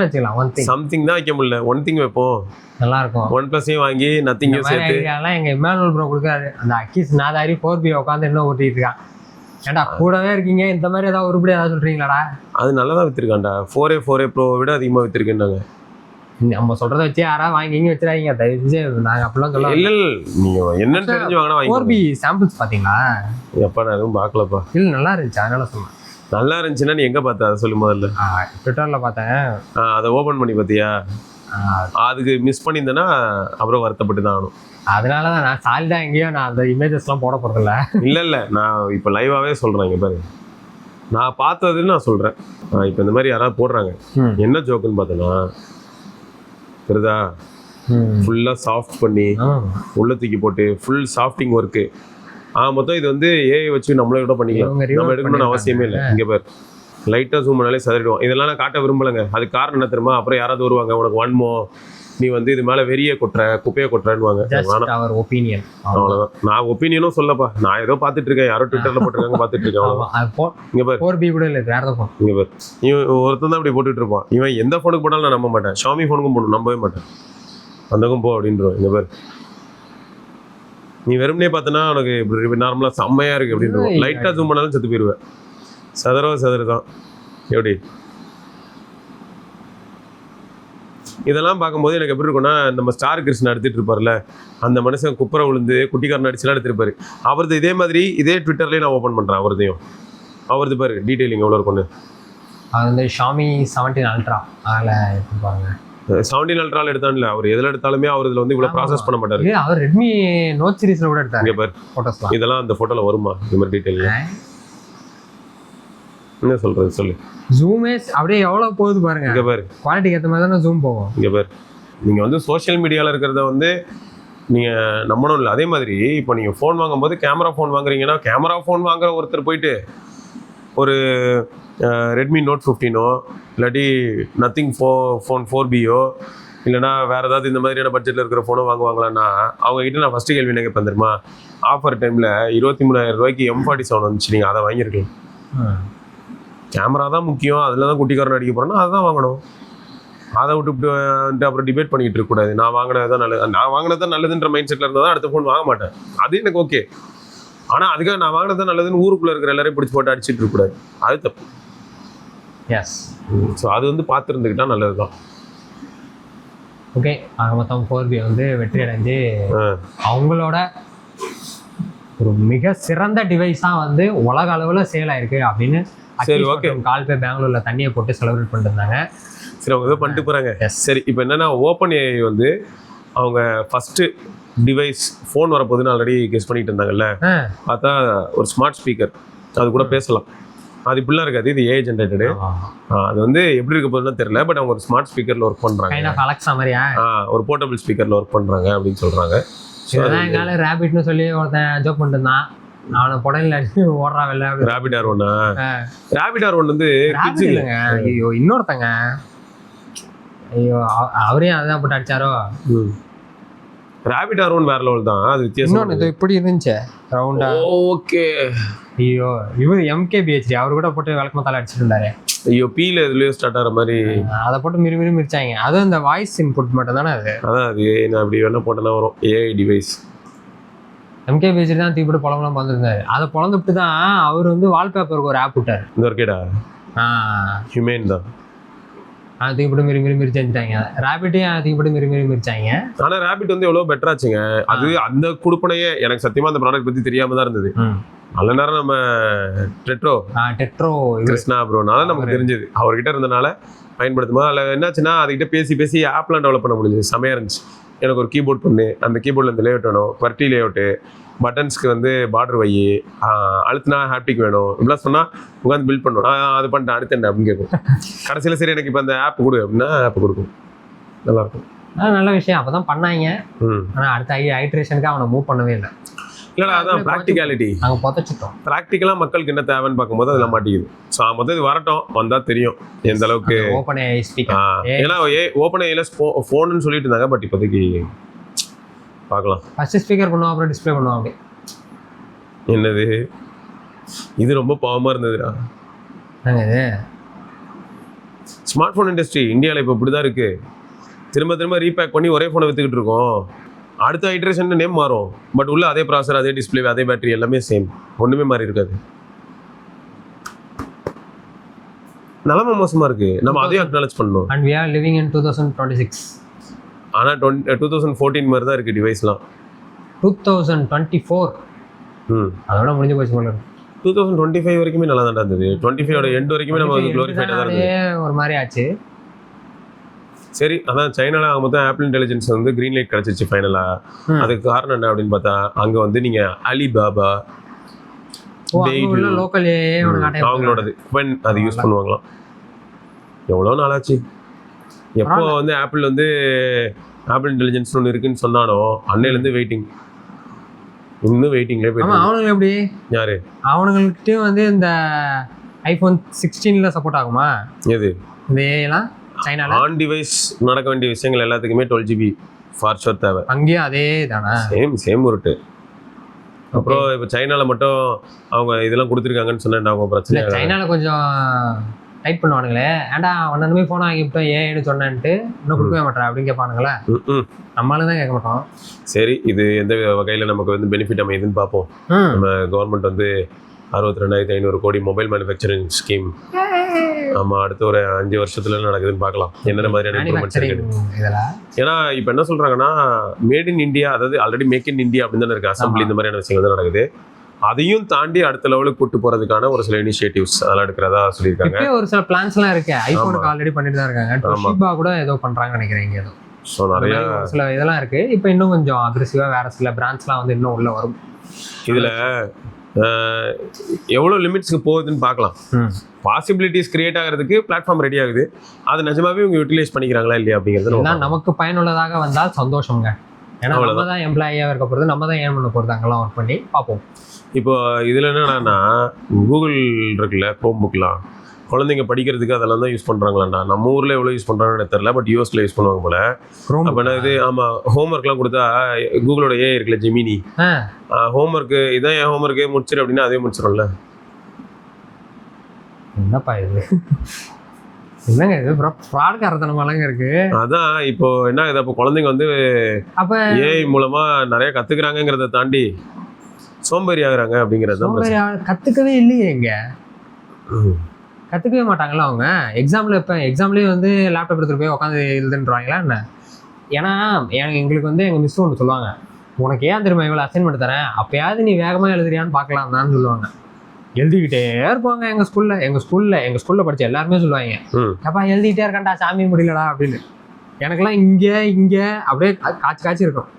வச்சுக்கலாம். ஒன் திங் சம்திங் தான் வைக்க முடியல, ஒன் திங் வைப்போம், நல்லா இருக்கும். OnePlus வாங்கி நத்திங் சேர்த்து. எங்க இமானுவல் ப்ரோ கொடுக்காரு. அந்த அக்கீஸ் நாதாரி 4B உட்காந்து என்ன ஓட்டிட்டு இருக்கான். ஏன்டா கூடவே இருக்கீங்க, இந்த மாதிரி ஏதாவது உருப்படி ஏதாவது சொல்றீங்களாடா? அது நல்லா தான் வித்துருக்கான்டா. 4A Pro விட அதிகமாக வித்துருக்கேன்னாங்க. நம்ம சொல்றத வச்சு யாராவது வாங்கிங்க வச்சிடாதீங்க தயவு செஞ்சு. நாங்கள் அப்படிலாம் சொல்ல இல்ல நீங்க என்னன்னு தெரிஞ்சு வாங்கினா வாங்கி. 4B சாம்பிள்ஸ் பார்த்தீங்களா? எப்பா நான் எதுவும் பார்க்கலப்பா. இல்லை நல்லா இருந்துச்சு, அதனால சொன்னேன். நல்லா இருந்துச்சுன்னா நீ எங்க பார்த்த அதை சொல்லு முதல்ல. ட்விட்டர்ல பார்த்தேன். அதை ஓபன் பண்ணி பார்த்தியா? அதுக்கு மிஸ் பண்ணியிருந்தேன்னா அப்புறம் வருத்தப்பட்டு தான் ஆகணும். அதனால தான் நான் சாலிடா எங்கேயோ நான் அந்த இமேஜஸ்லாம் போட போகிறதில்ல. இல்லை நான் இப்போ லைவாகவே சொல்கிறேன். இங்கே பாரு, நான் பார்த்ததுன்னு நான் சொல்கிறேன். இப்போ இந்த மாதிரி யாராவது போடுறாங்க, என்ன ஜோக்குன்னு பார்த்தோன்னா தெரியுதா, ஃபுல்லாக சாஃப்ட் பண்ணி உள்ள தூக்கி போட்டு ஃபுல் சாஃப்டிங் ஒர்க்கு. மொத்தம் இது வந்து ஏஐ வச்சு நம்மளே கூட பண்ணிக்கலாம், நம்ம எடுக்கணும்னு அவசியமே இல்லை. இங்கே பாரு லைட்டாக ஜூம் பண்ணாலே சதறிடுவோம். இதெல்லாம் நான் காட்ட விரும்பலைங்க. அதுக்கு காரணம் என்ன தெரியுமா? அப்புறம் யாராவது வருவாங்க, உனக்கு ஒன்மோ நீ வந்து இது மேலே வெறியை கொட்டுற குப்பையை கொட்டுறேன்னுவாங்க. அவ்வளோதான். நான் ஒப்பீனியனும் சொல்லப்பா, நான் ஏதோ பார்த்துட்டு இருக்கேன், யாரோ ட்விட்டரில் போட்டிருக்காங்க பார்த்துட்டு இருக்கேன். இங்கே பாரு 4B கூட இல்லை, வேற ஏதோ இங்கே பாரு இவன் ஒருத்தன் தான் இப்படி போட்டுட்டு இருப்பான். இவன் எந்த ஃபோனுக்கு போனாலும் நான் நம்ப மாட்டேன். ஷாமி ஃபோனுக்கும் போடணும், நம்பவே மாட்டேன். அந்தக்கும் போ அப்படின்றோம். இங்கே பாரு நீ வெறுமனே பார்த்தனா உனக்கு இப்படி நார்மலாக செம்மையாக இருக்குது அப்படின்றோம். லைட்டாக ஜூம் பண்ணாலும் செத்து போயிடுவேன். சதறு தான் எப்படி. இதெல்லாம் பார்க்கும்போது எனக்கு எப்படி இருக்கும்னா, நம்ம ஸ்டார் கிருஷ்ணன் எடுத்துட்டு இருப்பார்ல, அந்த மனுஷன் குப்பரை விழுந்து குட்டிக்காரன் அடிச்சுலாம் எடுத்துருப்பாரு. அவரது இதே மாதிரி இதே ட்விட்டர்லேயே நான் ஓப்பன் பண்ணுறேன். அவரது பாரு டீட்டெயிலிங் எவ்வளோ இருக்குன்னு. அது வந்து ஷாமி 17 அல்ட்ரா அதில் எடுத்துப்பாங்க. 17 அல்ட்ராவில் எடுத்தான்ல, அவர் எதில் எடுத்தாலுமே அவர் இதில் வந்து இவ்வளோ ப்ராசஸ் பண்ண மாட்டார். அவர் ரெட்மி நோட் சீரிஸில் கூட எடுத்தாங்க. இங்கே பாரு ஃபோட்டோஸ்லாம், இதெல்லாம் அந்த ஃபோட்டோவில் வருமா இந்த மாதிரி டீட்டெயில்? என்ன சொல்றது சொல்லு. ஜூமேஸ் அப்படியே எவ்வளோ போகுது பாருங்க. இங்கே பாரு குவாலிட்டிக்கு ஏற்ற மாதிரி தானே ஜூம் போகும். இங்கே பாரு நீங்கள் வந்து சோஷியல் மீடியாவில் இருக்கிறத வந்து நீங்கள் நம்பணும் இல்லை. அதே மாதிரி இப்போ நீங்கள் ஃபோன் வாங்கும்போது கேமரா ஃபோன் வாங்குறீங்கன்னா, கேமரா ஃபோன் வாங்குற ஒருத்தர் போயிட்டு ஒரு ரெட்மி நோட் 15ஓ இல்லாட்டி நத்திங் ஃபோன் 4Bயோ இல்லைனா வேறு ஏதாவது இந்த மாதிரியான பட்ஜெட்டில் இருக்கிற ஃபோனோ வாங்குவாங்களான்னா அவங்ககிட்ட நான் ஃபஸ்ட்டு கேள்வி என்ன கேட்பேன் தெரியுமா? ஆஃபர் டைமில் 23,000 ரூபாய்க்கு M47 வந்துச்சு, நீங்கள் அதை வாங்கியிருக்கலாம். கேமரா தான் முக்கியம், அதில் தான் குட்டிக்காரன் அடிக்க போகிறோன்னா அதுதான் வாங்கணும். அதை விட்டு அப்புறம் டிபேட் பண்ணிக்கிட்டு இருக்கக்கூடாது. நான் வாங்கினது தான் நல்லது, நான் வாங்கினது தான் நல்லதுன்ற மைண்ட் செட்டில் இருந்தால் தான் அடுத்த ஃபோன் வாங்க மாட்டேன். அது எனக்கு ஓகே. ஆனால் அதுக்காக நான் வாங்கினது தான் நல்லதுன்னு ஊருக்குள்ளே இருக்கிற எல்லாரையும் பிடிச்சி போட்டு அடிச்சுட்டு இருக்கக்கூடாது, அது தப்பு. எஸ். ஸோ அது வந்து பார்த்துருந்துக்கிட்டா நல்லது தான். ஓகே, மொத்தம் 4B வந்து வெற்றி அடைஞ்சு அவங்களோட ஒரு மிக சிறந்த டிவைஸாக வந்து உலக அளவில் சேல் ஆயிருக்கு அப்படின்னு சரி ஓகே கால்பே பெங்களூர்ல தண்ணியை போட்டு செலிப்ரேட் பண்ணிட்டு இருந்தாங்க. சரி அவங்க பண்ணிட்டு போகிறாங்க. சரி இப்போ என்னென்னா ஓப்பன் ஏஐ வந்து அவங்க ஃபஸ்ட்டு டிவைஸ் ஃபோன் வரப்போகுதுன்னு ஆல்ரெடி கெஸ் பண்ணிட்டு இருந்தாங்கல்ல, பார்த்தா ஒரு ஸ்மார்ட் ஸ்பீக்கர், அது கூட பேசலாம். அது இப்படிலாம் இருக்காது, இது ஏஐ ஜென்ரேட்டடு. அது வந்து எப்படி இருக்க போகுதுன்னு தெரியல, பட் அவங்க ஒரு ஸ்மார்ட் ஸ்பீக்கரில் ஒர்க் பண்ணுறாங்க. அலெக்ஸா மாதிரியா ஒரு போர்ட்டபிள் ஸ்பீக்கரில் ஒர்க் பண்ணுறாங்க அப்படின்னு சொல்கிறாங்க. இதெல்லாம் எங்களால் ரேபிட்னு சொல்லி ஒருத்தன் ஜோக் பண்ணிட்டு இருந்தான். அவனை புடலில் அடிச்சு ஓடுறா வெளில. ரேபிட் R1 ரேபிட் R1 வந்து இல்லைங்க, ஐயோ இன்னொருத்தங்க, ஐயோ அவரையும் அதான் போட்டு அடிச்சாரோ. ரேபிட் R1 வேற லெவல் தான், அது வித்தியாசம். இது இப்படி இருந்துச்சு ரவுண்டா. ஓகே. ஐயோ இவர் MKBHD அவர் கூட போட்டு விளக்கமத்தால அடிச்சுட்டு இருந்தாரு. ஐயோ பீல இதுலயே ஸ்டார்ட் ஆகிற மாதிரி அதை போட்டு மிரி மிரிச்சாங்க. அதுவும் இந்த வாய்ஸ் இன்புட் மட்டும் தானே அது. அதான் அது நான் அப்படி வேணா போட்டேன்னா வரும் ஏஐ டிவைஸ். MKBHD தான் தூக்கிட்டு புலம்பெல்லாம் வந்துருந்தாரு. அதை புலந்துட்டு தான் அவர் வந்து வால்பேப்பருக்கு ஒரு ஆப் விட்டார். இந்த ஒரு கேடா ஹியூமன் தான் தூக்கிட்டு மிரி செஞ்சுட்டாங்க. ரேபிட்டையும் தூக்கிட்டு மிரிச்சாங்க. ஆனால் ரேபிட் வந்து எவ்வளோ பெட்டராச்சுங்க. அது அந்த கொடுப்பனையே எனக்கு சத்தியமா அந்த ப்ராடக்ட் பற்றி தெரியாம தான் இருந்தது. நல்ல நேரம் நம்ம டெட்ரோ கிருஷ்ணா ப்ரோனால நமக்கு தெரிஞ்சது, அவர்கிட்ட இருந்தனால பயன்படுத்தும்போது அதில் என்னாச்சுன்னா அதுக்கிட்ட பேசி ஆப்லாம் டெவலப் பண்ண முடிஞ்சது. செமையாக இருந்துச்சு. எனக்கு ஒரு கீபோர்ட் பண்ணு, அந்த கீபோர்டில் இந்த லேஅவுட் வேணும், பர்ட்டி லேஅவுட்டு, பட்டன்ஸ்க்கு வந்து பார்டர் வை, அழுத்தினா ஹாப்டிக் வேணும், இப்படிலாம் சொன்னால் உட்காந்து பில்ட் பண்ணணும். அது பண்ணிட்டேன், அடுத்து என்ன அப்படின்னு கேட்கும். கடைசியில் சரி எனக்கு இப்போ அந்த ஆப் கொடு அப்படின்னா ஆப் கொடுக்கும். நல்லாயிருக்கும். நல்ல விஷயம். அப்போ தான் பண்ணாங்க. ஆனால் அடுத்த ஐட்ரேஷனுக்கு அவனை மூவ் பண்ணவே இல்லை. இல்லடா அதான் ப்ராக்டிகாலிட்டி. நாங்கள் புதைச்சிட்டோம். ப்ராக்டிக்கலாக மக்களுக்கு என்ன தேவைன்னு பார்க்கும்போது அதெல்லாம் மாட்டிக்குது. ஸோ மொத்தம் இது வரட்டும், வந்தால் தெரியும் எந்த அளவுக்கு. ஓப்பன் ஏஐ ஸ்பீக்கர், ஏன்னா ஓப்பன் ஏஐல ஃபோனுன்னு சொல்லிட்டு இருந்தாங்க, பட் இப்போதைக்கு பார்க்கலாம். ஃபர்ஸ்ட் ஸ்பீக்கர் பண்ணுவோம், அப்புறம் டிஸ்பிளே பண்ணுவோம். அப்படி என்னது இது ரொம்ப பாவமாக இருந்ததுடா. இது ஸ்மார்ட் ஃபோன் இண்டஸ்ட்ரி இந்தியாவில் இப்போ இப்படி தான் இருக்குது. திரும்ப திரும்ப ரீபேக் பண்ணி ஒரே ஃபோனை விற்றுக்கிட்டு இருக்கோம். அடுத்த ஐட்ரேஷன் நேம் மாறும், பட் உள்ள அதே ப்ராசர், அதே டிஸ்பிளே, அதே பேட்டரி, எல்லாமே சேம். ஒன்றுமே மாறி இருக்காது. நிலமை மோசமாக இருக்குது. நம்ம அதையும் அக்னாலேஜ் பண்ணணும். And we are living in 2026. ஆனால் 2014 மாதிரி தான் இருக்குது டிவைஸ்லாம். 2024 அதோட முடிஞ்சு போச்சு போல. 2025 வரைக்குமே நல்லா தான் இருந்தது. 25ஓட எண்ட் வரைக்குமே நம்ம க்ளோரிஃபைடாக தான் இருந்தது. ஒரு மாதிரி ஆச்சு. சரி, அதான் சைனால மொத்தம் ஆப்பிள் இன்டெலிஜென்ஸ் வந்து கிரீன் லைட் கிடச்சிச்சு ஃபைனலாக. அதுக்கு காரணம் என்ன அப்படின்னு பார்த்தா, அங்கே வந்து நீங்கள் அலிபாபா லோக்கல் அவங்களோடது அது யூஸ் பண்ணுவாங்களாம். எவ்வளோ நாளாச்சு. எப்போ வந்து ஆப்பிள் வந்து ஆப்பிள் இன்டெலிஜென்ஸ் ஒன்று இருக்குன்னு சொன்னானோ அன்னையிலேருந்து வெயிட்டிங். இன்னும் வெயிட்டிங்லேயே போயிட்டு. அவனுங்க எப்படி யாரு அவனுங்கள்கிட்டயும் வந்து இந்த ஐஃபோன் 16ல சப்போர்ட் ஆகுமா? எது இந்த ஏஐலாம் சைனால ஆன் டிவைஸ் நடக்க வேண்டிய விஷயங்கள் எல்லாத்துக்குமே 12GB ஃபார் ஷோர் தேவை. அங்கேயும் அதே தானே, சேம் உருட்டு. அப்புறம் இப்போ சைனால மட்டும் அவங்க இதெல்லாம் கொடுத்துருக்காங்கன்னு சொன்னா அவங்க பிரச்சனை. சைனால கொஞ்சம் டைப் பண்ணுவானுங்களே, ஏன்டா ஒன்னுமே போன் வாங்கிவிட்டோம் ஏன்னு சொன்னான்ட்டு இன்னும் கொடுக்கவே மாட்டேன் அப்படின்னு கேட்பானுங்களே. நம்மளால தான் கேட்க மாட்டோம். சரி, இது எந்த வகையில் நமக்கு வந்து பெனிஃபிட் அமையுதுன்னு பார்ப்போம். நம்ம கவர்மெண்ட் வந்து 62,500 கோடி மொபைல் மேனுஃபேக்சரிங் ஸ்கீம். ஆமாம், அடுத்த ஒரு 5 வருஷத்துல நடக்குதுன்னு பார்க்கலாம். என்னென்ன மாதிரியான இம்ப்ரூவ்மெண்ட்ஸ் இருக்குது. ஏன்னா இப்போ என்ன சொல்கிறாங்கன்னா, மேட் இன் இந்தியா, அதாவது ஆல்ரெடி மேக் இன் இந்தியா அப்படின்னு தானே இருக்குது. அசம்பிளி இந்த மாதிரியான விஷயங்கள் தான் நடக்குது. அதையும் தாண்டி அடுத்த லெவலுக்கு கூட்டு போகிறதுக்கான ஒரு சில இனிஷியேட்டிவ்ஸ் அதெல்லாம் எடுக்கிறதா சொல்லியிருக்காங்க. ஒரு சில பிளான்ஸ்லாம் இருக்கு. ஐஃபோனுக்கு ஆல்ரெடி பண்ணிட்டு தான் இருக்காங்க. டொஷிபா கூட ஏதோ பண்ணுறாங்கன்னு நினைக்கிறேன். ஏதோ ஸோ நிறைய சில இதெல்லாம் இருக்கு. இப்போ இன்னும் கொஞ்சம் அக்ரெசிவாக வேற சில பிராண்ட்ஸ்லாம் வந்து இன்னும் உள்ள வரும். இதில் எவ்வளோ லிமிட்ஸ்க்கு போகுதுன்னு பார்க்கலாம். பாசிபிலிட்டிஸ் கிரியேட் ஆகிறதுக்கு பிளாட்ஃபார்ம் ரெடி ஆகுது. அது நிஜமாவே இவங்க யூட்டிலைஸ் பண்ணிக்கிறாங்களா இல்லையா அப்படிங்கிறது நமக்கு பயனுள்ளதாக வந்தால் சந்தோஷங்க. ஏன்னா நம்ம தான் எம்ப்ளாயியாக இருக்க போகிறது, நம்ம தான் ஏன் பண்ண போகிறது, அங்கெல்லாம் ஒர்க் பண்ணி பார்ப்போம். இப்போ இதில் என்னன்னா, கூகுள் இருக்குல்ல, க்ரோம் புக்லாம் குழந்தைங்க படிக்கிறதுக்கு அதெல்லாம் தான் யூஸ் பண்ணுறாங்களாண்டா. நம்ம ஊரில் எவ்வளோ யூஸ் பண்ணுறாங்கன்னு தெரியல, பட் யூஎஸ்ல யூஸ் பண்ணுவாங்க போல. அப்போ என்ன இது, ஆமாம், ஹோம்ஒர்க்லாம் கொடுத்தா கூகுளோட ஏஐ இருக்குல்ல ஜெமினி, ஹோம்ஒர்க்கு இதான் என் ஹோம்ஒர்க்கே முடிச்சிரு அப்படின்னா அதே முடிச்சிடும்ல. என்னப்பா இது, என்னங்க இது ஃப்ராட்காரத்தனமாலங்க இருக்கு. அதான் இப்போ என்ன ஆகுது, அப்போ குழந்தைங்க வந்து அப்போ ஏஐ மூலமாக நிறைய கற்றுக்குறாங்கிறத தாண்டி சோம்பேறி ஆகுறாங்க அப்படிங்கிறது. கற்றுக்கவே இல்லையே, இங்க கற்றுக்கவே மாட்டாங்களா அவங்க. எக்ஸாமில் இப்போ எக்ஸாம்லேயே வந்து லேப்டாப் எடுத்துகிட்டு போய் உட்காந்து எழுதுன்றாங்களா என்ன? ஏன்னா எங்களுக்கு வந்து எங்கள் மிஸ் ஒன்று சொல்லுவாங்க, உனக்கு ஏன் திரும்ப இவ்வளோ அசைன்மெண்ட் தரேன், அப்போயாவது நீ வேகமாக எழுதுறியான்னு பார்க்கலாம் தான் சொல்லுவாங்க. எழுதிக்கிட்டே இருப்பாங்க. எங்கள் ஸ்கூலில் படித்த எல்லாருமே சொல்லுவாங்க, அப்பா எழுதிக்கிட்டே இருக்கான்டா சாமி முடியலடா அப்படின்னு. எனக்கெல்லாம் இங்கே அப்படியே காய்ச்சி இருக்கும்.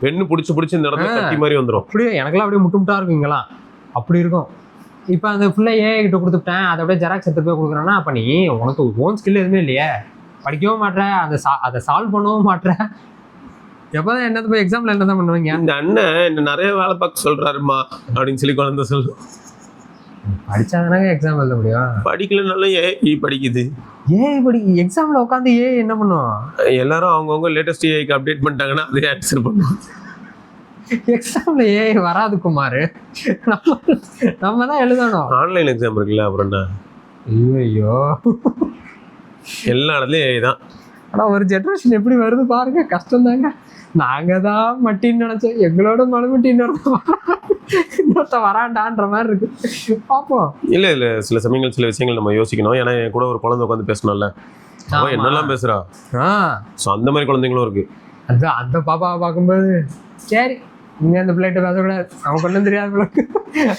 பெண்ணு பிடிச்சி இந்த இடத்துல கட்டி மாதிரி வந்துடும். அப்படியே எனக்கெல்லாம் அப்படியே முட்டுமுட்டா இருக்கும் இங்கெல்லாம், அப்படி இருக்கும். இப்போ அந்த ஃபுல்லாக ஏஐ கிட்ட கொடுத்துட்டேன், அதை அப்படியே ஜெராக்ஸ் எடுத்து போய் கொடுக்குறேன்னா, அப்போ நீ உனக்கு ஓன் ஸ்கில் எதுவுமே இல்லையே, படிக்கவும் மாட்டேற, அதை சால்வ் பண்ணவும் மாட்டேற. எப்போதான் என்னது போய் எக்ஸாமில் என்ன தான் பண்ணுவீங்க? இந்த அண்ணன் என்ன நிறைய வேலை பார்க்க சொல்கிறாருமா அப்படின்னு சொல்லி குழந்தை சொல்லும். படித்தாதானங்க எக்ஸாம் எழுத முடியும். படிக்கலனாலும் ஏஐ படிக்குது. எக்ஸாமில் உட்காந்து ஏஐ என்ன பண்ணும்? எல்லாரும் அவங்கவுங்க லேட்டஸ்ட் ஏஐக்கு அப்டேட் பண்ணிட்டாங்கன்னா அதே ஆன்சர் பண்ணுவோம். எக்ஸாம்ல ஏஐ வராது குமார், நம்ம தான் எழுதணும். ஆன்லைன் எக்ஸாம் இருக்குல்ல, அப்புறம் என்ன? ஐயோ, எல்லா இடத்துலையும் ஏஐ தான். ஆனால் ஒரு ஜென்ரேஷன் எப்படி வருது பாருங்க, கஷ்டம் தாங்க. நாங்கள் தான் மட்டின்னு நினச்சோம், எங்களோட மனுமட்டின்னு இன்னொருத்த வராண்டான்ற மாதிரி இருக்கு. பார்ப்போம். இல்லை சில சமயங்கள் சில விஷயங்கள் நம்ம யோசிக்கணும். ஏன்னா என் கூட ஒரு குழந்தை உட்காந்து பேசணும்ல, அவன் என்னெல்லாம் பேசுறா. ஸோ அந்த மாதிரி குழந்தைங்களும் இருக்கு. அதுதான் அந்த பாப்பாவை பார்க்கும்போது சரி இங்கே அந்த பிள்ளைகிட்ட பேசக்கூடாது, அவன் ஒன்றும் தெரியாது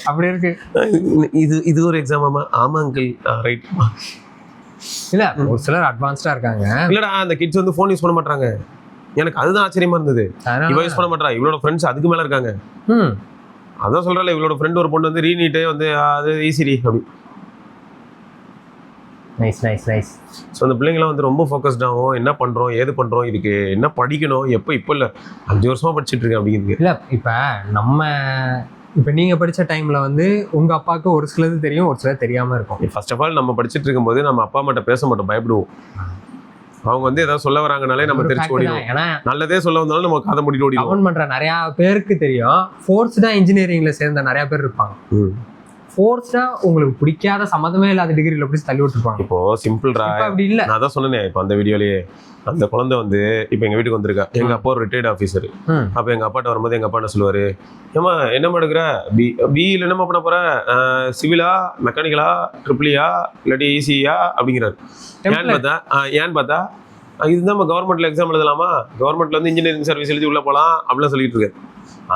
அப்படி இருக்கு. இது ஒரு எக்ஸாமாமா? ஆமா அங்கிள், ரைட். இல்லை ஒரு சிலர் அட்வான்ஸ்டாக இருக்காங்க. இல்லைடா, அந்த கிட்ஸ் வந்து ஃபோன் யூஸ் பண்ண மாட்டாங்க. எனக்கு அதுதான் ஆச்சரியமா இருந்தது. இவ யூஸ் பண்ண மாட்டா, இவளோட ஃப்ரெண்ட்ஸ் அதுக்கு மேலே இருக்காங்க. அதான் சொல்கிறல, இவளோட ஃப்ரெண்ட் ஒரு பொண்ணு வந்து ரீநீட்டே வந்து அது ஈஸிரி அப்படி நைஸ் நைஸ் நைஸ். ஸோ அந்த பிள்ளைங்களாம் வந்து ரொம்ப ஃபோக்கஸ்டாகவும் என்ன பண்ணுறோம் ஏது பண்ணுறோம் இதுக்கு என்ன படிக்கணும் இப்போ இல்லை 5 வருஷமாக படிச்சுட்டு இருக்கேன் அப்படிங்கிறது. இல்லை இப்போ நீங்கள் படித்த டைமில் வந்து உங்கள் அப்பாவுக்கு ஒரு சிலது தெரியும், ஒரு சிலது தெரியாமல் இருக்கும். ஃபர்ஸ்ட் ஆஃப் ஆல் நம்ம படிச்சுட்டு இருக்கும்போது நம்ம அப்பா அம்மாட்ட பேச மாட்டோம், பயப்படுவோம். அவங்க வந்து ஏதாவது சொல்ல வராங்கனாலே நம்ம தெரிஞ்சு ஓடிடுவோம். ஏன்னா நல்லதே சொல்ல வந்தாலும் நம்ம கதை முடிட்டு ஓடிடுவோம். கவர்ன் பண்ணுற நிறையா பேருக்கு தெரியும். ஃபோர்ஸ்டாக இன்ஜினியரிங்கில் சேர்ந்த நிறையா பேர் இருப்பாங்க. ஃபோர்ஸ்டா உங்களுக்கு பிடிக்காத சம்மந்தமே இல்லாத டிகிரியில் பிடிச்சி தள்ளி விட்டுருப்பாங்க. இப்போ சிம்பிள்ரா, அப்படி இல்லை. நான் தான் சொன்னேன் இப்போ அந்த வீடியோலயே, அந்த குழந்தை வந்து இப்போ எங்கள் வீட்டுக்கு வந்திருக்கா. எங்கள் அப்பா ஒரு ரிட்டையர்ட் ஆஃபீஸர். அப்போ எங்கள் அப்பாட்ட வரும்போது எங்கள் அப்பா என்ன சொல்லுவார், ஏமா என்னம்மா எடுக்கிற, பிஇல என்னம்மா பண்ண போகிற, சிவிலா மெக்கானிக்கலா ட்ரிபிளியா இல்லாட்டி ஈஸியா அப்படிங்கிறாரு. ஏன்னு பார்த்தா இதுதான் நம்ம கவர்மெண்ட்டில் எக்ஸாம் எழுதலாமா, கவர்மெண்ட்டில் வந்து இன்ஜினியரிங் சர்வீஸ் எழுதி உள்ளே போகலாம் அப்படிலாம் சொல்லிட்டு இருக்காரு.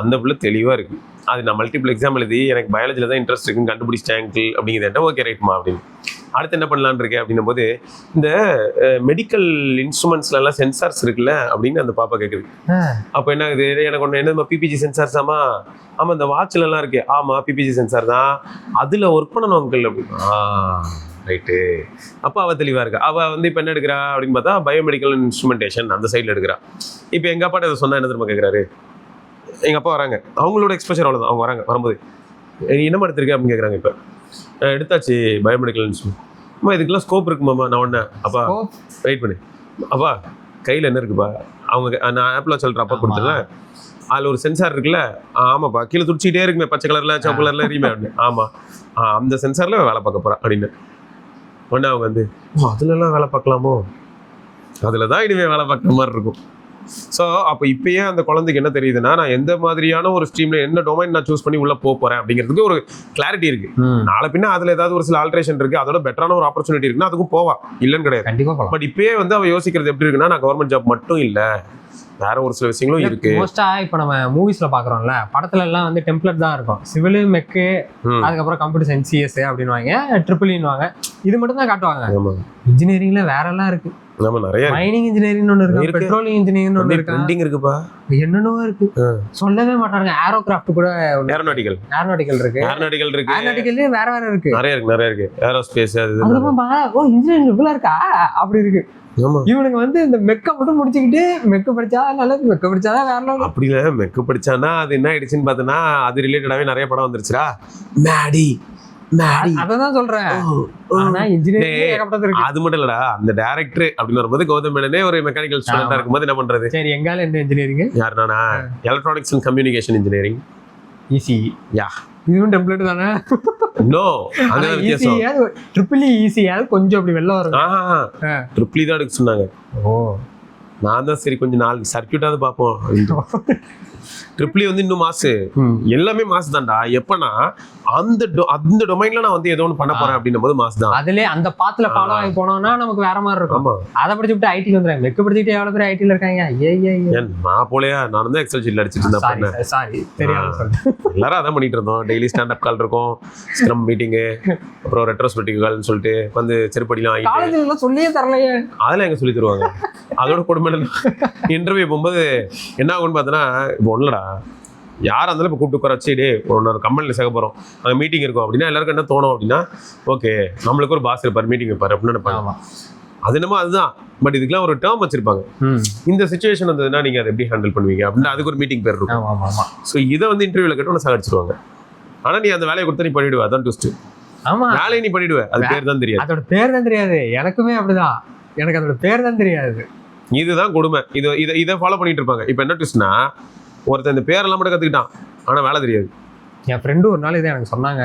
அந்த பிள்ளை தெளிவாக இருக்குது. அது நான் மல்டிபிள் எக்ஸாம் எழுதி எனக்கு பயாலஜியில் தான் இன்ட்ரெஸ்ட் இருக்குன்னு கண்டுபிடிச்சிட்டேன் அங்கிள் அப்படிங்கிறத. ஓகே ரைட்மா அப்படின்னு. அடுத்து என்ன பண்ணலான்னு இருக்கேன் அப்படின்னும் போது இந்த மெடிக்கல் இன்ஸ்ட்ருமெண்ட்ஸ்லாம் சென்சார்ஸ் இருக்குல்ல அப்படின்னு அந்த பாப்பா கேட்குது. அப்போ என்ன ஆகுது, எனக்கு ஒன்று என்னமா பிபிஜி சென்சார்ஸ் ஆமாம் இந்த வாட்ச்லலாம் இருக்கு, ஆமாம் பிபிஜி சென்சார் தான், அதில் ஒர்க் பண்ணணும் அங்கிள் அப்படின்னு. ரைட்டு. அப்போ அவள் தெளிவாக இருக்கா. அவள் வந்து இப்போ என்ன எடுக்கிறா அப்படின்னு பார்த்தா பயோமெடிக்கல் இன்ஸ்ட்ருமெண்டேஷன் அந்த சைடில் எடுக்கிறா. இப்போ எங்கள் அப்பாட்ட அதை சொன்னால் என்ன தெரியுமா கேட்குறாரு, எங்கள் அப்பா வராங்க, அவங்களோட எக்ஸ்போஷர் அவ்வளோதான். அவங்க வராங்க, வரும்போது என்னமா எடுத்திருக்கேன் அப்படின்னு கேட்குறாங்க. இப்போ எடுத்தாச்சு பயோமெடிக்கல் இன்ஸ்ட்ருமெண்ட். அம்மா இதுக்கெல்லாம் ஸ்கோப் இருக்குமாம்மா. நான் ஒன்று அப்பா வெயிட் பண்ணு, அப்பா கையில் என்ன இருக்குப்பா, அவங்க நான் ஆப்பிள் வாட்ச் சொல்கிற அப்பா கொடுத்துருவேன், அதில் ஒரு சென்சார் இருக்குல்ல, ஆமாப்பா கீழே துடிச்சிக்கிட்டே இருக்குமே பச்சை கலரில் சிவப்பு கலரில் எரியுமே அப்படின்னு. ஆமாம் அந்த சென்சாரில் வேலை பார்க்க போகிறேன் அப்படின்னு. உடனே அவங்க வந்து அதுலலாம் வேலை பார்க்கலாமோ, அதில் தான் இனிமேல் வேலை பார்க்குற மாதிரி இருக்கும். ஸோ அப்போ இப்பயே அந்த குழந்தைக்கு என்ன தெரியுதுன்னா, நான் எந்த மாதிரியான ஒரு ஸ்ட்ரீமில் என்ன டொமைன் நான் சூஸ் பண்ணி உள்ளே போகிறேன் அப்படிங்கிறதுக்கு ஒரு கிளாரிட்டி இருக்குது. நாளை பின்ன அதில் ஏதாவது ஒரு சில ஆல்ட்ரேஷன் இருக்குது, அதோட பெட்டரான ஒரு ஆப்பர்ச்சுனிட்டி இருக்குன்னா அதுக்கும் போவா, இல்லைன்னு கிடையாது, கண்டிப்பாக. பட் இப்பயே வந்து அவள் யோசிக்கிறது எப்படி இருக்குன்னா, நான் கவர்மெண்ட் ஜாப் மட்டும் இல்லை வேற ஒரு சில விஷயங்களும் இருக்கு. மோஸ்டா இப்போ நம்ம மூவிஸ்ல பாக்குறோம்ல, படத்துல எல்லாம் வந்து டெம்ப்ளேட் தான் இருக்கும், சிவில் மெக்கு அதுக்கப்புறம் கம்ப்யூட்டர் சயின்ஸ் சிஎஸ் அப்படின்வாங்க, ட்ரிபிள்இன்வாங்க, இது மட்டும் தான் காட்டுவாங்க. இன்ஜினியரிங்ல வேற எல்லாம் இருக்கு. நம்ம நிறைய மைனிங் இன்ஜினியரிங் ஒன்று இருக்கு, பெட்ரோலியம் இன்ஜினியரிங் ஒன்று இருக்கு, ட்ரெண்டிங் இருக்குப்பா, என்னென்னவோ இருக்கு, சொல்லவே மாட்டாங்க. ஏரோகிராஃப்ட் கூட, ஏரோநாட்டிக்கல் இருக்கு, ஏரோநாட்டிக்கல்லே வேற வேற இருக்கு, நிறைய இருக்கு, ஏரோஸ்பேஸ். அது ஓ இன்ஜினியரிங் இவ்வளவு இருக்கா அப்படி இருக்கு. இவனுங்க வந்து இந்த மெக்க மட்டும் முடிச்சுக்கிட்டு மெக்கு படிச்சா நல்லது, மெக்க படிச்சாதான் வேற. அப்படி இல்ல, மெக்கு படிச்சானா அது என்ன ஆயிடுச்சுன்னு பார்த்தனா, அது ரிலேட்டடாவே நிறைய படம் வந்துருச்சுடா. மேடி அதான் சொல்றேன். ஆனா இன்ஜினியரிங் அது மட்டும் இல்லடா, அந்த டைரக்டர் அப்படின்னு வரும்போது கௌதம் மேனனே ஒரு மெக்கானிக்கல் ஸ்டூடெண்டா இருக்கும்போது என்ன பண்றது. சரி, எங்கால என்ன இன்ஜினியரிங்? யார் நானா? Electronics and communication engineering. Easy. Yeah, இதுவும் டெம்ப்ளேட் தானே. நோ, அங்க வித்தியாசம். ட்ரிபிள் ஈஸியாவது கொஞ்சம் அப்படி வெளில வரும். ட்ரிபிள் தான் எடுக்க சொன்னாங்க. ஓ, நான் தான் சரி கொஞ்சம் 4 சர்க்கியூட்டாவது பார்ப்போம். ட்ரிபிள் வந்து இன்னும் மாசு, எல்லாமே மாசு தான்டா. எப்பனா அந்த டொமைன்ல நான் வந்து ஏதோ ஒன்று பண்ண போறேன் அப்படின்னும் போது மாசு தான். அதுல அந்த பாத்துல ஃபாலோ ஆகி போனோம்னா நமக்கு வேற மாதிரி இருக்கும். அதை படிச்சுட்டு ஐடி வந்துறாங்க, மெக்கு படிச்சுட்டு எவ்வளவு பேர் ஐடில இருக்காங்க. நான் போலையா, நான் வந்து எக்ஸல் ஷீட்ல அடிச்சிட்டு இருந்தேன். சாரி, தெரியாம சொல்றேன். எல்லாரும் அதான் பண்ணிட்டு இருந்தோம். டெய்லி ஸ்டாண்ட் அப் கால் இருக்கும், ஸ்க்ரம் மீட்டிங், அப்புறம் ரெட்ரோஸ்பெக்டிவ் கால்னு சொல்லிட்டு வந்து செருப்படிலாம் வாங்கி காலேஜ்ல சொல்லியே தரலையே. அதெல்லாம் எங்க சொல்லி தருவாங்க. அதோட கொடுமை இன்டர்வியூ போகும்போது என்ன ஆகும்னு பார்த்தோன்னா, இப்போ ஒன்றுடா யார் இருந்தாலும் இப்போ கூப்பிட்டு உட்கார வச்சு, டே ஒரு கம்பெனியில் சேர்க்க போகிறோம், அங்கே மீட்டிங் இருக்கும் அப்படின்னா எல்லாருக்கும் என்ன தோணும் அப்படின்னா, ஓகே நம்மளுக்கு ஒரு பாஸ் இருப்பார், மீட்டிங் வைப்பார் அப்படின்னு நினைப்பாங்க. அது என்னமோ அதுதான். பட் இதுக்கெல்லாம் ஒரு டேர்ம் வச்சிருப்பாங்க. இந்த சிச்சுவேஷன் வந்ததுன்னா நீங்கள் அதை எப்படி ஹேண்டில் பண்ணுவீங்க அப்படின்னா அதுக்கு ஒரு மீட்டிங் பேர் இருக்கும். ஸோ இதை வந்து இன்டர்வியூவில் கேட்டு ஒன்று சாகடிச்சிருவாங்க. ஆனால் நீ அந்த வேலையை கொடுத்தா நீ பண்ணிவிடுவ, அதான் ட்விஸ்ட். ஆமாம், வேலையை நீ பண்ணிவிடுவ, அது பேர் தான் தெரியாது. அதோட பேர் தான் தெரியாது. எனக்குமே அப்படிதான், எனக்கு அதோட பேர் தான் தெரியாது. இதுதான் கொடுமை. இதை ஃபாலோ பண்ணிட்டு இருப்பாங்க. இப்போ என்ன ட்விஸ்ட்னா, ஒருத்தன் இந்த பேரெல்லாம் மட்டும் கற்றுக்கிட்டான், ஆனால் வேலை தெரியாது. என் ஃப்ரெண்டு ஒரு நாள் இதை எனக்கு சொன்னாங்க.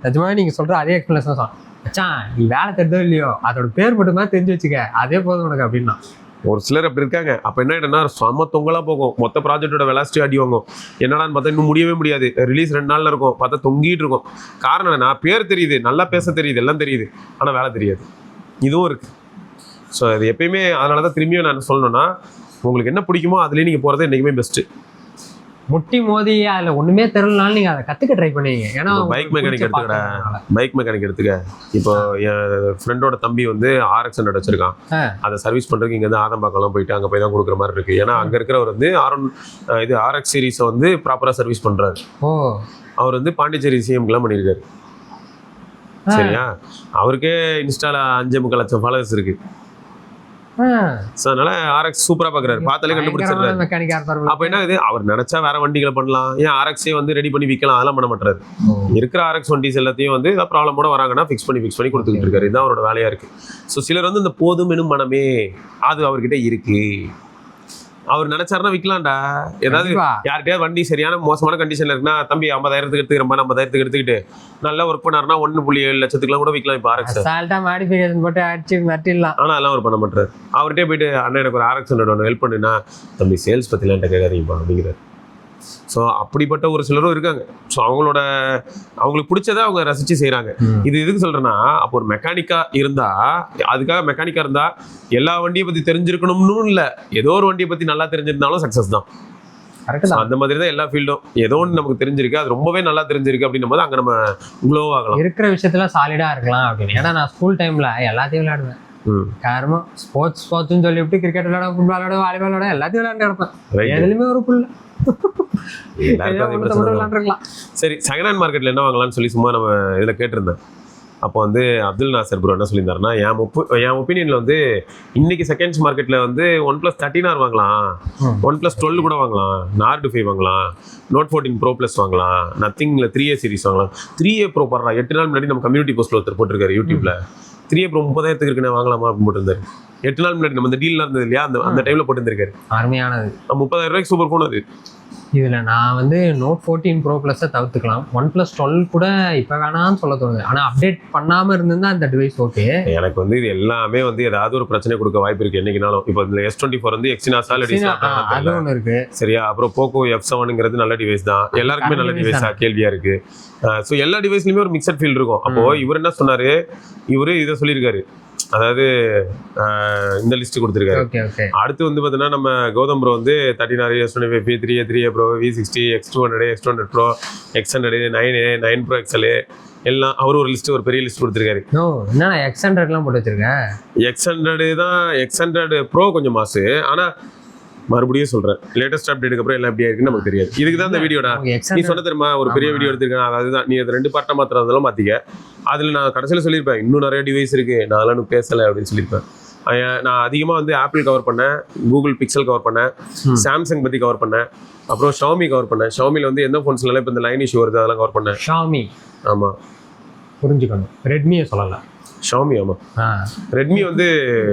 நிஜமாவே நீங்கள் சொல்கிற அதே எக்ஸ்பிளேஷன் தான். மச்சான் நீ வேலை தெரிஞ்சோ இல்லையோ, அதோட பேர் மட்டும் தான் தெரிஞ்சு வச்சுக்க, அதே போதும் உனக்கு அப்படின்னா. ஒரு சிலர் அப்படி இருக்காங்க. அப்போ என்ன ஆகிடும்னா செம்ம தொங்கலாக போகும், மொத்த ப்ராஜெக்டோட வெலாசிட்டி அடி வாங்கும். என்னடான்னு பார்த்தா இன்னும் முடியவே முடியாது, ரிலீஸ் 2 நாளில் இருக்கும், பார்த்தா தொங்கிட்டு இருக்கும். காரணம் என்ன, பேர் தெரியுது, நல்லா பேச தெரியுது, எல்லாம் தெரியுது, ஆனால் வேலை தெரியாது. இதுவும் இருக்குது. ஸோ அது எப்பயுமே அதனால தான் திரும்பியும் நான் சொல்லணும்னா, உங்களுக்கு என்ன பிடிக்குமோ அதுலேயே நீங்கள் போகிறது என்றைக்குமே பெஸ்ட்டு. முட்டி மோதி அதில் ஒன்றுமே தெரியலனாலும் நீங்கள் அதை கற்றுக்க ட்ரை பண்ணுவீங்க. ஏன்னா பைக் மெக்கானிக் எடுத்துக்கடா, பைக் மெக்கானிக் எடுத்துக்க. இப்போ என் ஃப்ரெண்டோட தம்பி வந்து RX 100 வச்சிருக்கான். அதை சர்வீஸ் பண்ணுறதுக்கு இங்கே வந்து ஆதம்பாக்கெல்லாம் போயிட்டு அங்கே போய் தான் கொடுக்குற மாதிரி இருக்குது. ஏன்னா அங்கே இருக்கிறவர் வந்து RX சீரீஸை வந்து ப்ராப்பராக சர்வீஸ் பண்ணுறாரு. அவர் வந்து பாண்டிச்சேரி சிஎம்க்குலாம் பண்ணியிருக்காரு. சரியா? அவருக்கே இன்ஸ்டால 5.25 லட்சம் ஃபாலோவர்ஸ் இருக்கு. ஸோ அதனால ஆர்எக்ஸ் சூப்பரா பாக்குறாரு, பார்த்தாலே கண்டுபிடிச்சிடுறாரு. மெக்கானிக்கா இருப்பாரு. அப்ப என்ன ஆகுது, அவர் நினைச்சா வேற வண்டிகளை பண்ணலாம், ஏன் ஆர்எக்ஸே வந்து ரெடி பண்ணி விற்கலாம், அதெல்லாம் பண்ண மாட்டாரு. இருக்கிற ஆர்எக்ஸ் வண்டிஸ் எல்லாத்தையும் வந்து ஏதாவது ப்ராப்ளமோட வராங்கன்னா ஃபிக்ஸ் பண்ணி கொடுத்துக்கிட்டு இருக்காரு. இதுதான் அவரோட வேலையா இருக்கு. ஸோ சிலர் வந்து இந்த போதும் எனும் மனமே அது அவர்கிட்ட இருக்கு. அவர் நினைச்சாருன்னா விற்கலாம்டா. ஏதாவது யார்கிட்டயாவது வண்டி சரியான மோசமான கண்டிஷன்ல இருக்குன்னா, தம்பி 50,000 எடுத்துக்கிறேன், 50,000 எடுத்துக்கிட்டு நல்லா ஒர்க் பண்ணாருன்னா 1.7 லட்சத்துக்குலாம் கூட விற்கலாம். இப்போ ஆர்எக்ஸ் மாடிஃபிகேஷன் போட்டு அடிச்சு மாட்டிடலாம். ஆனால் அதெல்லாம் அவர் பண்ண மாட்டாரு. அவர்கிட்டே போயிட்டு அண்ணன் எனக்கு ஒரு RX 100 ஒன்று ஹெல்ப் பண்ணுன்னா, தம்பி சேல்ஸ் பற்றிலாம் என்கிட்ட கேட்காதீங்கப்பா அப்படிங்கிறார். ஸோ அப்படிப்பட்ட ஒரு சிலரும் இருக்காங்க. ஸோ அவங்களுக்கு பிடிச்சதை அவங்க ரசித்து செய்கிறாங்க. இது எதுக்கு சொல்கிறேன்னா, அப்போ ஒரு மெக்கானிக்காக இருந்தால், அதுக்காக மெக்கானிக்காக இருந்தால் எல்லா வண்டியை பற்றி தெரிஞ்சிருக்கணும்னு இல்லை, ஏதோ ஒரு வண்டியை பற்றி நல்லா தெரிஞ்சிருந்தாலும் சக்ஸஸ் தான். அந்த மாதிரி தான் எல்லா ஃபீல்டும். ஏதோ ஒன்று நமக்கு தெரிஞ்சிருக்கு, அது ரொம்பவே நல்லா தெரிஞ்சிருக்கு அப்படின்னும் போது அங்கே நம்ம க்ளோ ஆகலாம். இருக்கிற விஷயத்துல சாலிடாக இருக்கலாம் அப்படின்னு. ஏன்னா நான் ஸ்கூல் டைமில் எல்லாத்தையும் விளையாடுவேன். காரணம் ஸ்போர்ட்ஸ்னு சொல்லிவிட்டு கிரிக்கெட் விளையாட, ஃபுட்பால் விளையாட, வாலிபால் விளையாட எல்லாத்தையும் விளையாண்டு கிடப்பேன். எதுலையுமே ஒரு புல் சரி. செகண்ட் ஹேண்ட் மார்க்கெட்ல என்ன வாங்கலாம்னு சொல்லி சும்மா நம்ம இதில் கேட்டிருந்தேன். அப்போ வந்து அப்துல் நாசர் ப்ரோ என்ன சொல்லியிருந்தாருன்னா, என் ஒப்பீனியனில் வந்து இன்னைக்கு செகண்ட்ஸ் மார்க்கெட்டில் வந்து OnePlus 13R வாங்கலாம், OnePlus 12 கூட வாங்கலாம், Nord 5 வாங்கலாம், Note 14 Pro Plus வாங்கலாம், நத்திங்கில் 3A சீரிஸ் வாங்கலாம். 3A Pro படுறா 8 நாள் முன்னாடி நம்ம கம்யூனிட்டி போஸ்ட்டில் ஒருத்தர் போட்டிருக்காரு யூடியூப்ல. 3A Pro 30,000 இருக்குன்னு வாங்கலாமா அப்படின்னு போட்டிருந்தாரு. 8 நாள் முன்னாடி நம்ம இந்த டீல்லாம் இருந்தது இல்லையா, அந்த டைமில் போட்டுருந்துருக்காரு. அருமையானது. 30,000 ரூபாய்க்கு சூப்பர் ஃபோன் அது. இதில் நான் வந்து Note 14 Pro Plus-ஐ தவிர்த்துக்கலாம். OnePlus 12 கூட இப்போ வேணாம்னு சொல்ல தோணுது. ஆனால் அப்டேட் பண்ணாமல் இருந்திருந்தா அந்த டிவைஸ் ஓகே. எனக்கு வந்து இது எல்லாமே வந்து ஏதாவது ஒரு பிரச்சனை கொடுக்க வாய்ப்பு இருக்குது என்னைக்குனாலும். இப்போ இந்த S24 வந்து எக்ஸினாஸா அது ஒன்று இருக்குது சரியா. அப்புறம் போக்கோ F7ங்கிறது நல்ல டிவைஸ் தான், எல்லாருக்குமே நல்ல டிவைஸா கேள்வியா இருக்கு. ஸோ எல்லா டிவைஸ்லையுமே ஒரு மிக்சட் ஃபீல் இருக்கும். அப்போ இவர் என்ன சொன்னாரு, இவரு இதை சொல்லியிருக்காரு, அதாவது இந்த லிஸ்ட் கொடுத்துருக்காரு. அடுத்து வந்து பார்த்தீங்கன்னா நம்ம கௌதம் ப்ரோ வந்து 13R, S25, 3A Pro, V60, X200, X200 Pro, X100, 9A, 9 Pro XL எல்லாம் அவர் ஒரு லிஸ்ட், ஒரு பெரிய லிஸ்ட் கொடுத்துருக்காரு. என்ன X100லாம் போட்டு வச்சிருக்கேன். X100 தான், X100 Pro கொஞ்சம் மாசு. ஆனால் மறுபடியும் சொல்றேன், லேட்டஸ்ட் அப்டேட்டுக்கு அப்புறம் எல்லாம் எப்படி இருக்குன்னு நமக்கு தெரியாது. இதுக்கு தான் இந்த வீடியோடா. நீ சொன்ன தெரியுமா, ஒரு பெரிய வீடியோ எடுத்திருக்கேன், அதுதான் நீ அது 2 பார்ட்டா மாத்திரம் மாத்திக்க. அதுல நான் கடைசியில் சொல்லியிருப்பேன், இன்னும் நிறைய டிவைஸ் இருக்கு, நான் பேசலை அப்படின்னு சொல்லியிருப்பேன். நான் அதிகமாக வந்து ஆப்பிள் கவர் பண்ணேன், கூகுள் பிக்சல் கவர் பண்ணேன், சாம்சங் பற்றி கவர் பண்ணேன், அப்புறம் ஷாமி கவர் பண்ணேன். ஷாமியில் வந்து எந்த ஃபோன்ஸ்லாம் இப்போ இந்த லைன் இஷ்யூ வருது அதெல்லாம் கவர் பண்ணேன். ஷாமி, ஆமாம் புரிஞ்சுக்கணும். ரெட்மியை சொல்லலாம், ஷாமி. ஆமாம், ரெட்மி வந்து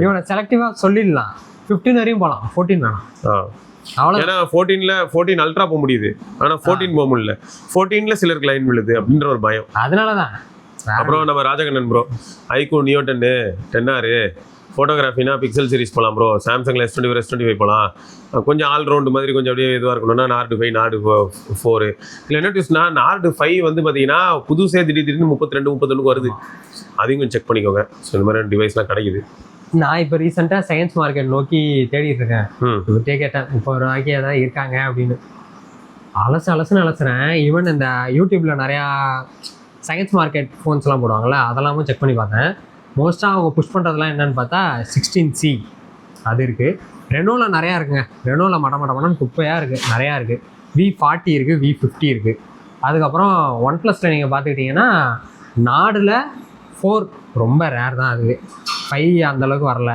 இவனை செலக்டிவாக சொல்லிடலாம். 15 வரையும் போகலாம், 14 வேணாம். ஏன்னா 14 அல்ட்ரா போக முடியுது, ஆனால் 14 போக முடியல. 14ல சிலருக்கு லைன் விழுது அப்படின்ற ஒரு பயம், அதனாலதான். அப்புறம் நம்ம Rajakannan bro iQOO Neo 10, 10R ஃபோட்டோகிராஃபினா பிக்சல் சீரிஸ் போகலாம் ப்ரோ. சாம்சங்கில் S25 போகலாம். கொஞ்சம் ஆல்ரவுண்டு மாதிரி கொஞ்சம் அப்படியே இதுவாக இருக்கணும்னா Nord 5, Nord 4. இல்லை என்ன டியூஸ்னா, Nord 5 வந்து பார்த்தீங்கன்னா புதுசே திடீர்னு 32, 31 வருது. அதையும் கொஞ்சம் செக் பண்ணிக்கோங்க. ஸோ இந்த மாதிரி டிவைஸ்லாம் கிடைக்குது. நான் இப்போ ரீசெண்டாக சயின்ஸ் மார்க்கெட் நோக்கி தேடிட்டு இருக்கேன். இவர்கிட்டே கேட்டேன் 30 ரூபாய்க்கு ஏதாவது இருக்காங்க அப்படின்னு. அலசுறேன். ஈவன் இந்த யூடியூப்பில் நிறையா சயின்ஸ் மார்க்கெட் ஃபோன்ஸ்லாம் போடுவாங்கள்ல, அதெல்லாமும் செக் பண்ணி பார்த்தேன். மோஸ்ட்டாக அவங்க புஷ் பண்ணுறதுலாம் என்னென்னு பார்த்தா 16C அது இருக்குது. ரெனோவில் நிறையா இருக்குங்க. ரெனோவில் மடமடன்னு குப்பையாக இருக்குது, நிறையா இருக்குது. V40 இருக்குது, V50 இருக்குது. அதுக்கப்புறம் OnePlusல நீங்கள் பார்த்துக்கிட்டிங்கன்னா நாடில் 4 ரொம்ப ரேர் தான், அதுவே 5 அந்தளவுக்கு வரல.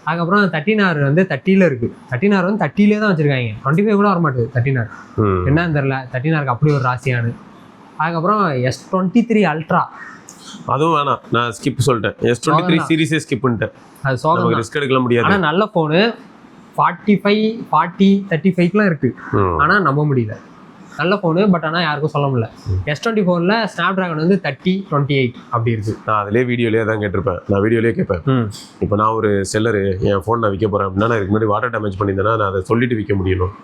அதுக்கப்புறம் 13R வந்து 30ல் இருக்குது. 13R வந்து 30லே தான் வச்சுருக்காங்க. 25 கூட வர மாட்டேது 13R. என்னன்னு தெரில, 13Rக்கு அப்படி ஒரு ராசியானு. அதுக்கப்புறம் S23 Ultra, அதுவும் வேணாம், நான் ஸ்கிப் சொல்லிட்டேன். S23 சீரிஸே ஸ்கிப் பண்ணிட்டேன். அது சோகம், ரிஸ்க் எடுக்க முடியாது. ஆனால் நல்ல ஃபோனு 45, 40, 35க்குலாம் இருக்குது. ஆனால் நம்ப முடியல, நல்ல ஃபோனு. பட் ஆனால் யாருக்கும் சொல்ல முடியல. S24ல ஸ்னாப்ட்ராகன் வந்து 3028 அப்படி இருக்குது. நான் அதிலே வீடியோலேயே தான் கேட்டிருப்பேன். நான் வீடியோலேயே கேட்பேன், இப்போ நான் ஒரு செல்லரு என் ஃபோன் நான் விற்க போகிறேன் அப்படின்னா, நான் இதுக்கு முன்னாடி வாட்டர் டேமேஜ் பண்ணியிருந்தேன்னா நான் அதை சொல்லிட்டு விற்க முடியணும்.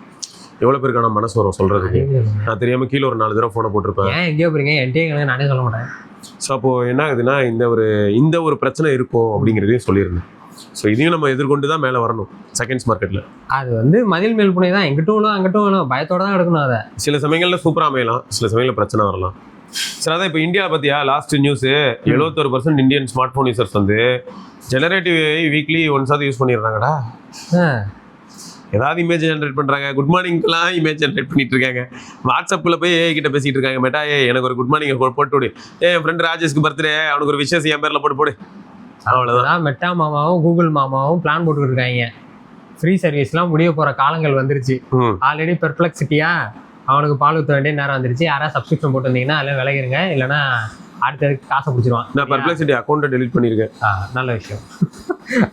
எவ்வளோ பேருக்கான மனசு வரும் சொல்கிறதுக்கு? நான் தெரியாமல் கீழே ஒரு 4 தடவை ஃபோனை போட்டிருப்பேன். ஏன் எங்கேயோ போகிறீங்க, என்கிட்ட நானே சொல்ல மாட்டேன். ஸோ அப்போது என்ன ஆகுதுன்னா, இந்த ஒரு பிரச்சனை இருக்கும் அப்படிங்கிறதையும் சொல்லியிருந்தேன். ஸோ இதையும் நம்ம எதிர்கொண்டு தான் மேலே வரணும் செகண்ட்ஸ் மார்க்கெட்டில். அது வந்து மதில் மேல் புனை தான், எங்கிட்டும் வேணும் அங்கிட்டும் வேணும், பயத்தோடு தான் எடுக்கணும். அதை சில சமயங்களில் சூப்பராக அமையலாம், சில சமயங்களில் பிரச்சனை வரலாம். சரி, அதான் இப்போ இந்தியா பற்றியா last news 71% Indian smart phone users வந்து ஜெனரேட்டிவ் வீக்லி ஒன்ஸாவது யூஸ் பண்ணிடுறாங்கடா. ஏதாவது இமேஜ் ஜென்ரேட் பண்றாங்க. குட் மார்னிங்லாம் இமேஜ் ஜென்ரேட் பண்ணிட்டு இருக்காங்க. வாட்ஸ்அப்ல போய் ஏஐ கிட்ட பேசிட்டு இருக்காங்க. மெட்டா எனக்கு ஒரு குட் மார்னிங் போட்டு விடு, என் ஃப்ரெண்ட் ராஜேஷ்க்கு பர்த்டே, அவனுக்கு ஒரு விஷஸ் என் பேர்ல போட்டு போடு. அவ்வளோதான். மெட்டா மாமாவும் கூகுள் மாமாவும் பிளான் போட்டுக்கிட்டு இருக்காங்க. ஃப்ரீ சர்வீஸ்லாம் முடிய போற காலங்கள் வந்துருச்சு. ஆல்ரெடி பெர்ப்ளெக்சிட்டியா அவனுக்கு பால் ஊற்ற வேண்டிய நேரம் வந்துருச்சு. யாராவது சப்ஸ்கிரிப்ஷன் போட்டு வந்தீங்கன்னா அதில் விளையிருங்க, இல்லைன்னா அடுத்ததுக்கு காசை பிடிச்சிருவான். நான் பெர்ப்ளெக்சிட்டி அக்கௌண்ட்டை டெலிட் பண்ணியிருக்கேன். நல்ல விஷயம்.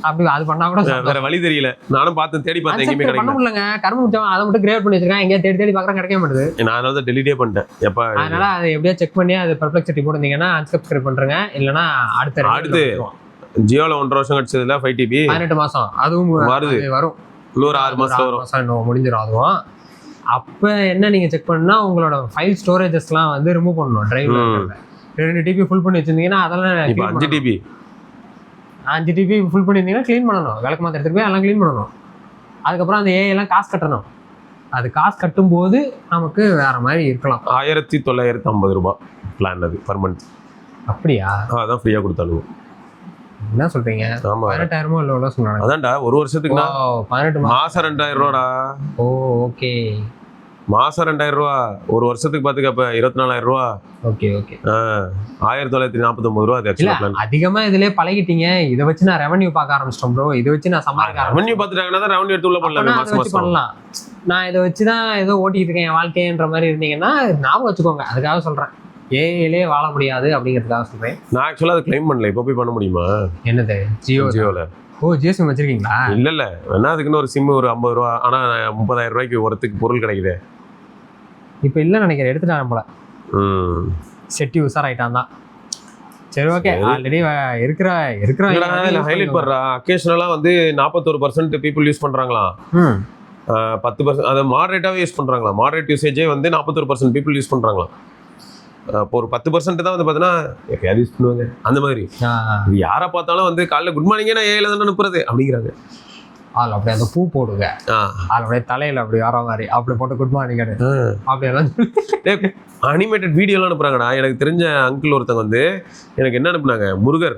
அப்படி அது பண்ணா கூட வேற வழி தெரியல. நானும் பார்த்து தேடி பார்த்தேன், எங்கேயுமே பண்ண கிடைக்கல. முடியலங்க. கர்ம முச்சம் அதை மட்டும் கிரியேட் பண்ணி வச்சிருக்கேன். எங்கேயா தேடி தேடி பார்க்குறேன், கிடைக்க மாட்டேது. நான் அதனால தான் டெலிட்டே பண்ணிட்டேன். எப்போ அதனால அதை எப்படியா செக் பண்ணி அது பெர்ப்ளெக்சிட்டி போட்டிருந்தீங்கன்னா அன்சப்ஸ்கிரைப் பண்ணுறேங்க, இல்லைன்னா அடுத்து ஜியோல 1.5 வருஷம் கிடைச்சதுல 5GB 18 மாசம் அதுவும் வருது. வரும். இன்னொரு 6 மாசம் வரும். இன்னும் முடிஞ்சிடும். அதுவும் அப்போ என்ன நீங்கள் செக் பண்ணா உங்களோட ஃபைல் ஸ்டோரேஜஸ்லாம் வந்து ரிமூவ் பண்ணணும். டிரைவ்ல 2 TB ஃபுல் பண்ணி வச்சிருந்தீங்கன்னா அதெல்லாம் இப்போ 5 TB ஃபுல் பண்ணியிருந்தீங்கன்னா க்ளீன் பண்ணணும். விளக்கு மாத்திரை எடுத்துட்டு போய் எல்லாம் க்ளீன் பண்ணணும். அதுக்கப்புறம் அந்த எல்லாம் காசு கட்டணும். அது காசு கட்டும்போது நமக்கு வேற மாதிரி இருக்கலாம். 1950 ரூபாய் பிளான் அது பர் மந்த். அப்படியா? அதான் ஃப்ரீயா கொடுத்தாங்க. என்ன சொல்றீங்க? 18,000 இல்லை சொன்னாங்க. அதான்டா ஒரு வருஷத்துக்கு 18 மாசம் 2000 ரூபாடா. ஓ ஓகே. மாசம் 2000 ரூபா, ஒரு வருஷத்துக்கு பாத்துக்க அப்ப 24,000 ரூபா. Okay okay. 1949 ரூபா. அது ஆக்சுவலா பிளான். அதிகமா இதுலயே பழகிட்டீங்க. இதை வச்சு நான் ரெவன்யூ பார்க்க ஆரம்பிச்சிட்டோம் ப்ரோ. இதை வச்சு நான் சம்பாதிக்க ரெவன்யூ பார்த்துட்டாங்கன்னா தான் ரெவன்யூ எடுத்து உள்ள பண்ணலாம். மாசம் மாசம் பண்ணலாம். நான் இதை வச்சு தான் ஏதோ ஓட்டிட்டு இருக்கேன் என் வாழ்க்கைன்ற மாதிரி இருந்தீங்கன்னா ஞாபகம் வச்சுக்கோங்க. அதுக்காக சொல்றேன். ஏஐலே வாழ முடியாது அப்படிங்கிறதுக்காக சொல்றேன். நான் ஆக்சுவலா அதை கிளைம் பண்ணல. இப்போ போய் பண்ண முடியுமா? என்னது? ஜியோல? ஓ ஜியோ சிம் வச்சிருக்கீங்களா? இல்ல வேணா அதுக்குன்னு ஒரு சிம் ஒரு 50 ரூபா. ஆனா 30,000 ரூபாய்க்கு ஒருத்துக்கு பொருள் கிடைக்குது. இப்போ இல்லைன்னு நினைக்கிறேன், எடுத்துட்டாங்க போல. செட்டி உஷாராயிட்டான் தான். சரி ஓகே. ஆல்ரெடி இருக்கிற ஹைலைட் பண்றா. அக்கேஷனலா வந்து 41% பீப்புள் யூஸ் பண்றாங்களா, 10% அதை மாடரேட்டாவே யூஸ் பண்றாங்களா. மாடரேட் யூசேஜே வந்து 41% பீப்புள் யூஸ் பண்றாங்களா. இப்போ ஒரு 10% தான் வந்து பார்த்தீங்கன்னா எப்பயாவது யூஸ் பண்ணுவாங்க அந்த மாதிரி. இது யாரை பார்த்தாலும் வந்து காலைல குட் மார்னிங்கே நான் ஏஐல தானே அனுப்புறது அப்படிங்கிறாங்க. அதில் அப்படியே அந்த பூ போடுங்க, அதில் அப்படியே தலையில் அப்படி வர மாதிரி அப்படி போட்டு குட் மார்னிங் அப்படியெல்லாம் அனிமேட்டட் வீடியோலாம் அனுப்புறாங்கடா. எனக்கு தெரிஞ்ச அங்கிள் ஒருத்தங்க வந்து எனக்கு என்ன அனுப்புனாங்க, முருகர்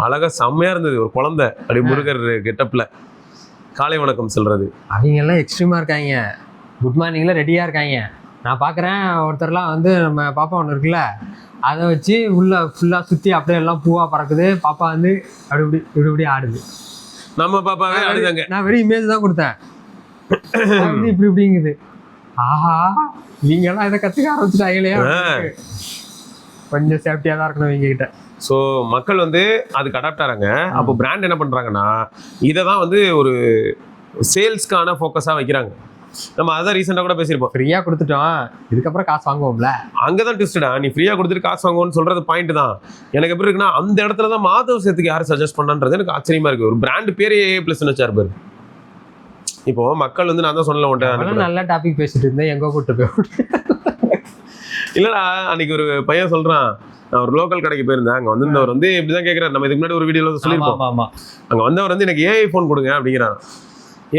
அழகா செம்மையா இருந்தது. ஒரு குழந்தை அப்படி முருகர் கெட்டப்ல காலை வணக்கம் சொல்றது. அவங்க எல்லாம் எக்ஸ்ட்ரீமா இருக்காங்க. குட் மார்னிங்ல ரெடியா இருக்காங்க. நான் பார்க்குறேன் ஒருத்தர்லாம் வந்து நம்ம பாப்பா ஒன்று இருக்குல்ல, அதை வச்சு ஃபுல்லாக சுற்றி அப்படியே எல்லாம் பூவாக பறக்குது. பாப்பா வந்து இப்படி ஆடுது. நம்ம பாப்பாவே ஆடுதாங்க. நான் வெறும் இமேஜ் தான் கொடுத்தேன். வந்து இப்படிங்குது. ஆஹா நீங்கெல்லாம் இதை கற்றுக்க ஆரம்பிச்சுட்டாங்களே. கொஞ்சம் சேஃப்டியாக தான் இருக்கணும் இவங்க கிட்ட. ஸோ மக்கள் வந்து அதுக்கு அடாப்ட் ஆகிறாங்க. அப்போ பிராண்ட் என்ன பண்ணுறாங்கன்னா இதை தான் வந்து ஒரு சேல்ஸ்க்கான ஃபோக்கஸாக வைக்கிறாங்க. நம்ம அதான் ரீசெண்டாக கூட பேசியிருப்போம். ஃப்ரீயாக கொடுத்துட்டோம், இதுக்கப்புறம் காசு வாங்குவோம்ல. அங்கே தான் ட்விஸ்டடா. நீ ஃப்ரீயாக கொடுத்துட்டு காசு வாங்குவோன்னு சொல்கிறது பாயிண்ட் தான். எனக்கு எப்படி இருக்குன்னா அந்த இடத்துல தான் மாதவ சேத்துக்கு யார் சஜஸ்ட் பண்ணான்றது எனக்கு ஆச்சரியமா இருக்குது. ஒரு பிராண்ட் பேரே AA+ன்னு வச்சார் பாரு. இப்போ மக்கள் வந்து நான் தான் சொன்னல உன்ட்ட நல்ல டாபிக் பேசிட்டு இருந்தேன், எங்கே கூப்பிட்டு போய் இல்லைடா. அன்னைக்கு ஒரு பையன் சொல்கிறான், நான் ஒரு லோக்கல் கடைக்கு போயிருந்தேன். அங்கே வந்து அவர் வந்து இப்படிதான் கேட்குறாரு. நம்ம இதுக்கு முன்னாடி ஒரு வீடியோவில் சொல்லியிருப்போம். அங்கே வந்தவர் வந்து எனக்கு ஏஐ ஃபோன் கொடுங்க அப்படிங்கிறாரு.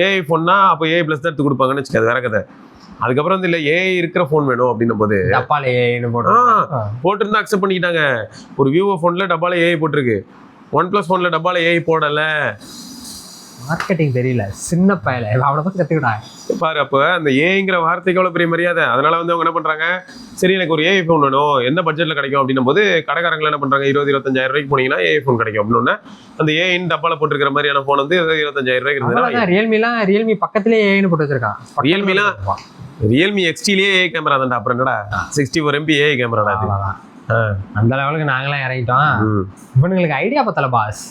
ஏஐ ஃபோன்னா அப்போ ஏஐ ப்ளஸ் தான் எடுத்து கொடுப்பாங்கன்னு வச்சுக்க, அது வேற கதை. அதுக்கப்புறம் வந்து இல்லை ஏஐ இருக்கிற ஃபோன் வேணும் அப்படின்னும் போது போட்டுருந்தா அக்செப்ட் பண்ணிக்கிட்டாங்க. ஒரு விவோ ஃபோனில் டப்பால ஏஐ போட்டிருக்கு, OnePlus ஃபோனில் டப்பால ஏஐ போடலை. மார்க்கெட்டிங் தெரியல, சின்ன பயல அவ்வளோதான் கற்றுக்கிட்டா பாரு. அப்போ அந்த ஏஐங்கிற வார்த்தைக்கு எவ்வளோ பெரிய மரியாதை. அதனால வந்து அவங்க என்ன பண்ணுறாங்க, சரி எனக்கு ஒரு ஏஐ ஃபோன் வேணும், எந்த பட்ஜெட்டில் கிடைக்கும் அப்படின்னும் போது கடைக்காரங்களை என்ன பண்ணுறாங்க, 20-25,000 ரூபாய்க்கு போனீங்கன்னா ஏஐ ஃபோன் கிடைக்கும் அப்படின்னு அந்த ஏஐன்னு டப்பால போட்டிருக்கிற மாதிரியான ஃபோன் வந்து 25,000 ரூபாய்க்கு இருந்தது. ரியல்மி பக்கத்துலேயே ஏஐன்னு போட்டு வச்சிருக்கான். ரியல்மி XT-லயே ஏஐ கேமரா தான்டா. அப்புறம் என்னடா 64 MP ஏஐ கேமராடா அது. அந்த லெவலுக்கு நாங்களாம் இறங்கிட்டோம். இவனுங்களுக்கு ஐடியா பத்தல பாஸ்.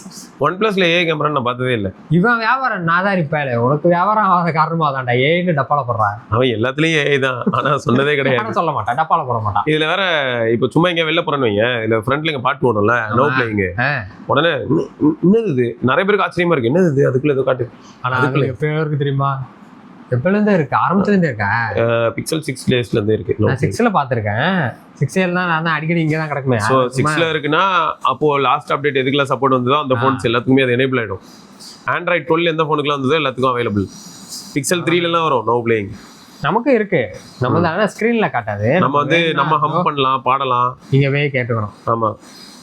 OnePlusல ஏஐ கேமரா நான் பார்த்ததே இல்லை. இவன் வியாபாரம் நாதாரி பேல, உனக்கு வியாபாரம் ஆகாத காரணமா தான்டா ஏஐன்னு டப்பால போடுறான். அவன் எல்லாத்துலயும் ஏஐ தான், ஆனா சொன்னதே கிடையாது. சொல்ல மாட்டான், டப்பால போட மாட்டான். இதுல வேற இப்ப சும்மா இங்க வெளில போறேன்னு வைங்க, இதுல ஃப்ரண்ட்ல இங்க பாட்டு போடும்ல, நோ பிளேயிங். உடனே என்னது இது, நிறைய பேருக்கு ஆச்சரியமா இருக்கு, என்னது இது, அதுக்குள்ள ஏதோ காட்டு. ஆனா அதுக்குள்ள பேருக்கு தெரியுமா, எப்பலேருந்தே இருக்கு, ஆரம்பத்துலேருந்தே இருக்கேன். பிக்சல் 6 டேஸ்ல இருந்தே இருக்கு. நான் 6ல பார்த்துருக்கேன். 6L தான் நான் அடிக்கடி இங்கே தான் கிடக்குமே. ஸோ 6ல இருக்குன்னா அப்போ லாஸ்ட் அப்டேட் எதுக்குலாம் சப்போர்ட் வந்ததோ அந்த ஃபோன்ஸ் எல்லாத்துக்குமே அது எனேபிள் ஆகிடும். Android 12 எந்த ஃபோனுக்குலாம் வந்ததோ எல்லாத்துக்கும் அவைலபிள். Pixel 3லலாம் வரும் நோ பிளேயிங். நமக்கு இருக்கு, நம்ம தான் ஸ்க்ரீன்ல காட்டாது. நம்ம வந்து நம்ம ஹம் பண்ணலாம், பாடலாம், நீங்க போய் கேட்டுக்கணும். ஆமா,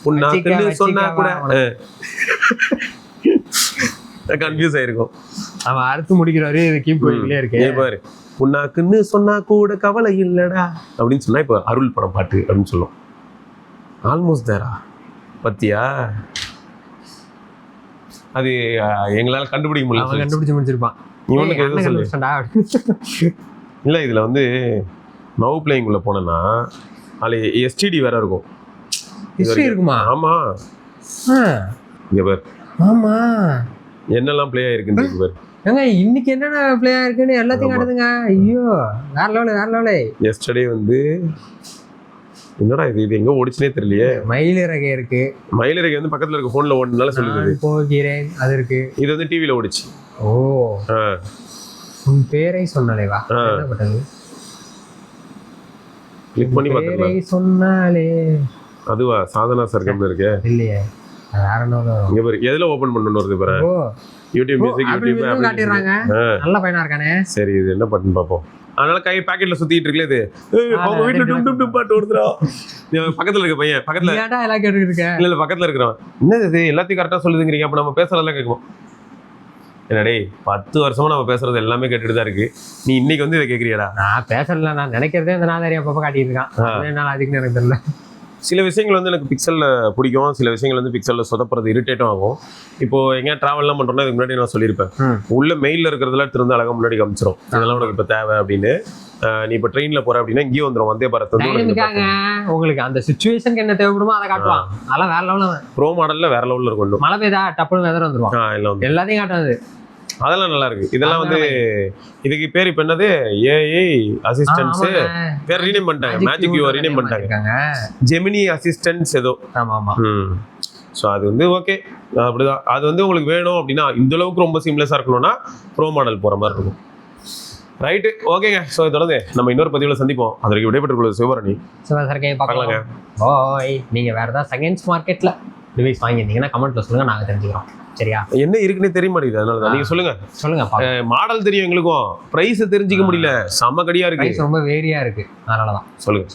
புண்ணாக்குன்னு சொன்னா கூட கன்ஃபியூஸ் ஆயிருக்கும். அவன் அறுத்து முடிக்கிற வரையும் இது கீப் கோயிலே இருக்கு. பாரு, புண்ணாக்குன்னு சொன்னா கூட கவலை இல்லடா அப்படின்னு சொன்னா இப்ப அருள் படம் பாட்டு அப்படின்னு சொல்லும். ஆல்மோஸ்ட் தேரா பத்தியா, அது எங்களால கண்டுபிடிக்க முடியல. அவன் கண்டுபிடிச்சு முடிச்சிருப்பான். இவனுக்கு எதுவும் சொல்லு. இல்ல இதுல வந்து நவ் பிளேயிங் உள்ள போனேன்னா அதுல எஸ்டிடி வேற இருக்கும். ஹிஸ்டரி இருக்குமா? ஆமா, இங்க பாரு ஆமா, என்னெல்லாம் பிளே ஆயிருக்குன்னு பாரு. ஏங்க இன்னைக்கு என்னென்ன பிளே ஆயிருக்குன்னு எல்லாத்தையும் காட்டுதுங்க. ஐயோ வேற லெவலு, வேற லெவலு. எஸ்டர்டே வந்து என்னடா இது எங்க ஓடிச்சுனே தெரியலையே. மயிலிறகை இருக்கு. மயிலிறகை வந்து பக்கத்துல இருக்க போன்ல ஓடுனால சொல்லுது. போகிறேன் அது இருக்கு. இது வந்து டிவில ஓடிச்சு. ஓ, உன் பேரை சொன்னாலேவா என்ன பண்றது? கிளிக் பண்ணி பாத்துக்கலாம். பேரை சொன்னாலே அதுவா சாதனா சர்க்கம்ல இருக்கே இல்லையே, வேற என்ன? இங்க பாரு, எதுல ஓபன் பண்ணனும் வருது பாரு. ஓ, யூடியூப் மியூசிக், யூடியூப் காட்டிடுறாங்க. நல்ல பையனா இருக்கானே. சரி, இது என்ன பட்டன் பாப்போம். அதனால கை பாக்கெட்ல சுத்திட்டு இருக்குல இது. அவங்க வீட்ல டும் டும் டும் பாட்டு ஓடுதுடா. பக்கத்துல இருக்க பையன் பக்கத்துல ஏன்டா எல்லாம் கேட்டுட்டு இருக்க? இல்ல பக்கத்துல இருக்கிறவன் என்னது இது எல்லாத்தையும் கரெக்டா சொல்லுதுங்கறீங்க. அப்ப நம்ம பேசுறதெல்லாம் கேட்குமா? என்னடே 10 வருஷமா நம்ம பேசுறது எல்லாமே கேட்டுட்டு தான் இருக்கு. நீ இன்னைக்கு வந்து இதை கேக்குறியடா? நான் பேசல, நான் நினைக்கிறதே இந்த நாதாரி அப்பப்ப காட்டிட்டு இருக்கான். என்னால அதுக்கு எனக்கு தெரியல. சில விஷயங்கள் வந்து எனக்கு பிக்சல்ல பிடிக்கும், சில விஷயங்கள் வந்து பிக்சல்ல சொதப்புறது இரிட்டேட்டும் ஆகும். இப்போ எங்கேயா டிராவல்லாம் பண்றோம்னா இதுக்கு முன்னாடி நான் சொல்லியிருப்பேன், உள்ள மெயில்ல இருக்கிறதுலாம் திரும்ப அழகா முன்னாடி காமிச்சிரும். இதெல்லாம் உனக்கு இப்போ தேவை அப்படின்னு. நீ இப்போ ட்ரெயின்ல போற அப்படின்னா இங்கேயும் வந்துடும் வந்தே பாரத் வந்து. உங்களுக்கு அந்த சிச்சுவேஷனுக்கு என்ன தேவைப்படுமோ அதை காட்டுவான். அதெல்லாம் வேற லெவலில் ப்ரோ மாடல்ல வேற லெவலில் இருக்கும். மழை பெய்தா டப்புன்னு வெதர் வந்துருவான், எல்லாத்தையும் காட்டாது. அதெல்லாம் நல்லா இருக்கு. இதெல்லாம் வந்து இதுக்கு பேர் இப்ப என்னது, ஏஐ அசிஸ்டன்ஸ் பேர் ரீநேம் பண்ணிட்டாங்க. மேஜிக் யூ ரீநேம் பண்ணிட்டாங்க, ஜெமினி அசிஸ்டன்ஸ் ஏதோ. ஆமா ஆமா. ஸோ அது வந்து ஓகே, அப்படிதான். அது வந்து உங்களுக்கு வேணும் அப்படின்னா இந்த அளவுக்கு ரொம்ப சீம்லெஸ்ஸாக இருக்கணும்னா ப்ரோ மாடல் போகிற மாதிரி இருக்கும். ரைட்டு, ஓகேங்க. ஸோ தொடர்ந்து நம்ம இன்னொரு பதிவில் சந்திப்போம். அதற்கு விடைபெற்றுக் சிவபரணி. பார்க்கலாங்க. பாய். நீங்கள் வேறு ஏதாவது செகண்ட்ஸ் மார்க்கெட்டில் டிவைஸ் வாங்கியிருந்தீங்கன்னா கமெண்ட்ல சொல்லுங்கள், நாங்கள் தெரிஞ்சுக்கிறோம். சரியா? என்ன இருக்குன்னே தெரிய மாட்டேங்குது, அதனால தான் நீங்கள் சொல்லுங்கள். மாடல் தெரியும் எங்களுக்கும், ப்ரைஸ் தெரிஞ்சிக்க முடியல. செம்ம கடியாக இருக்கு, ரொம்ப வேரியாக இருக்குது. அதனால தான் சொல்லுங்கள்.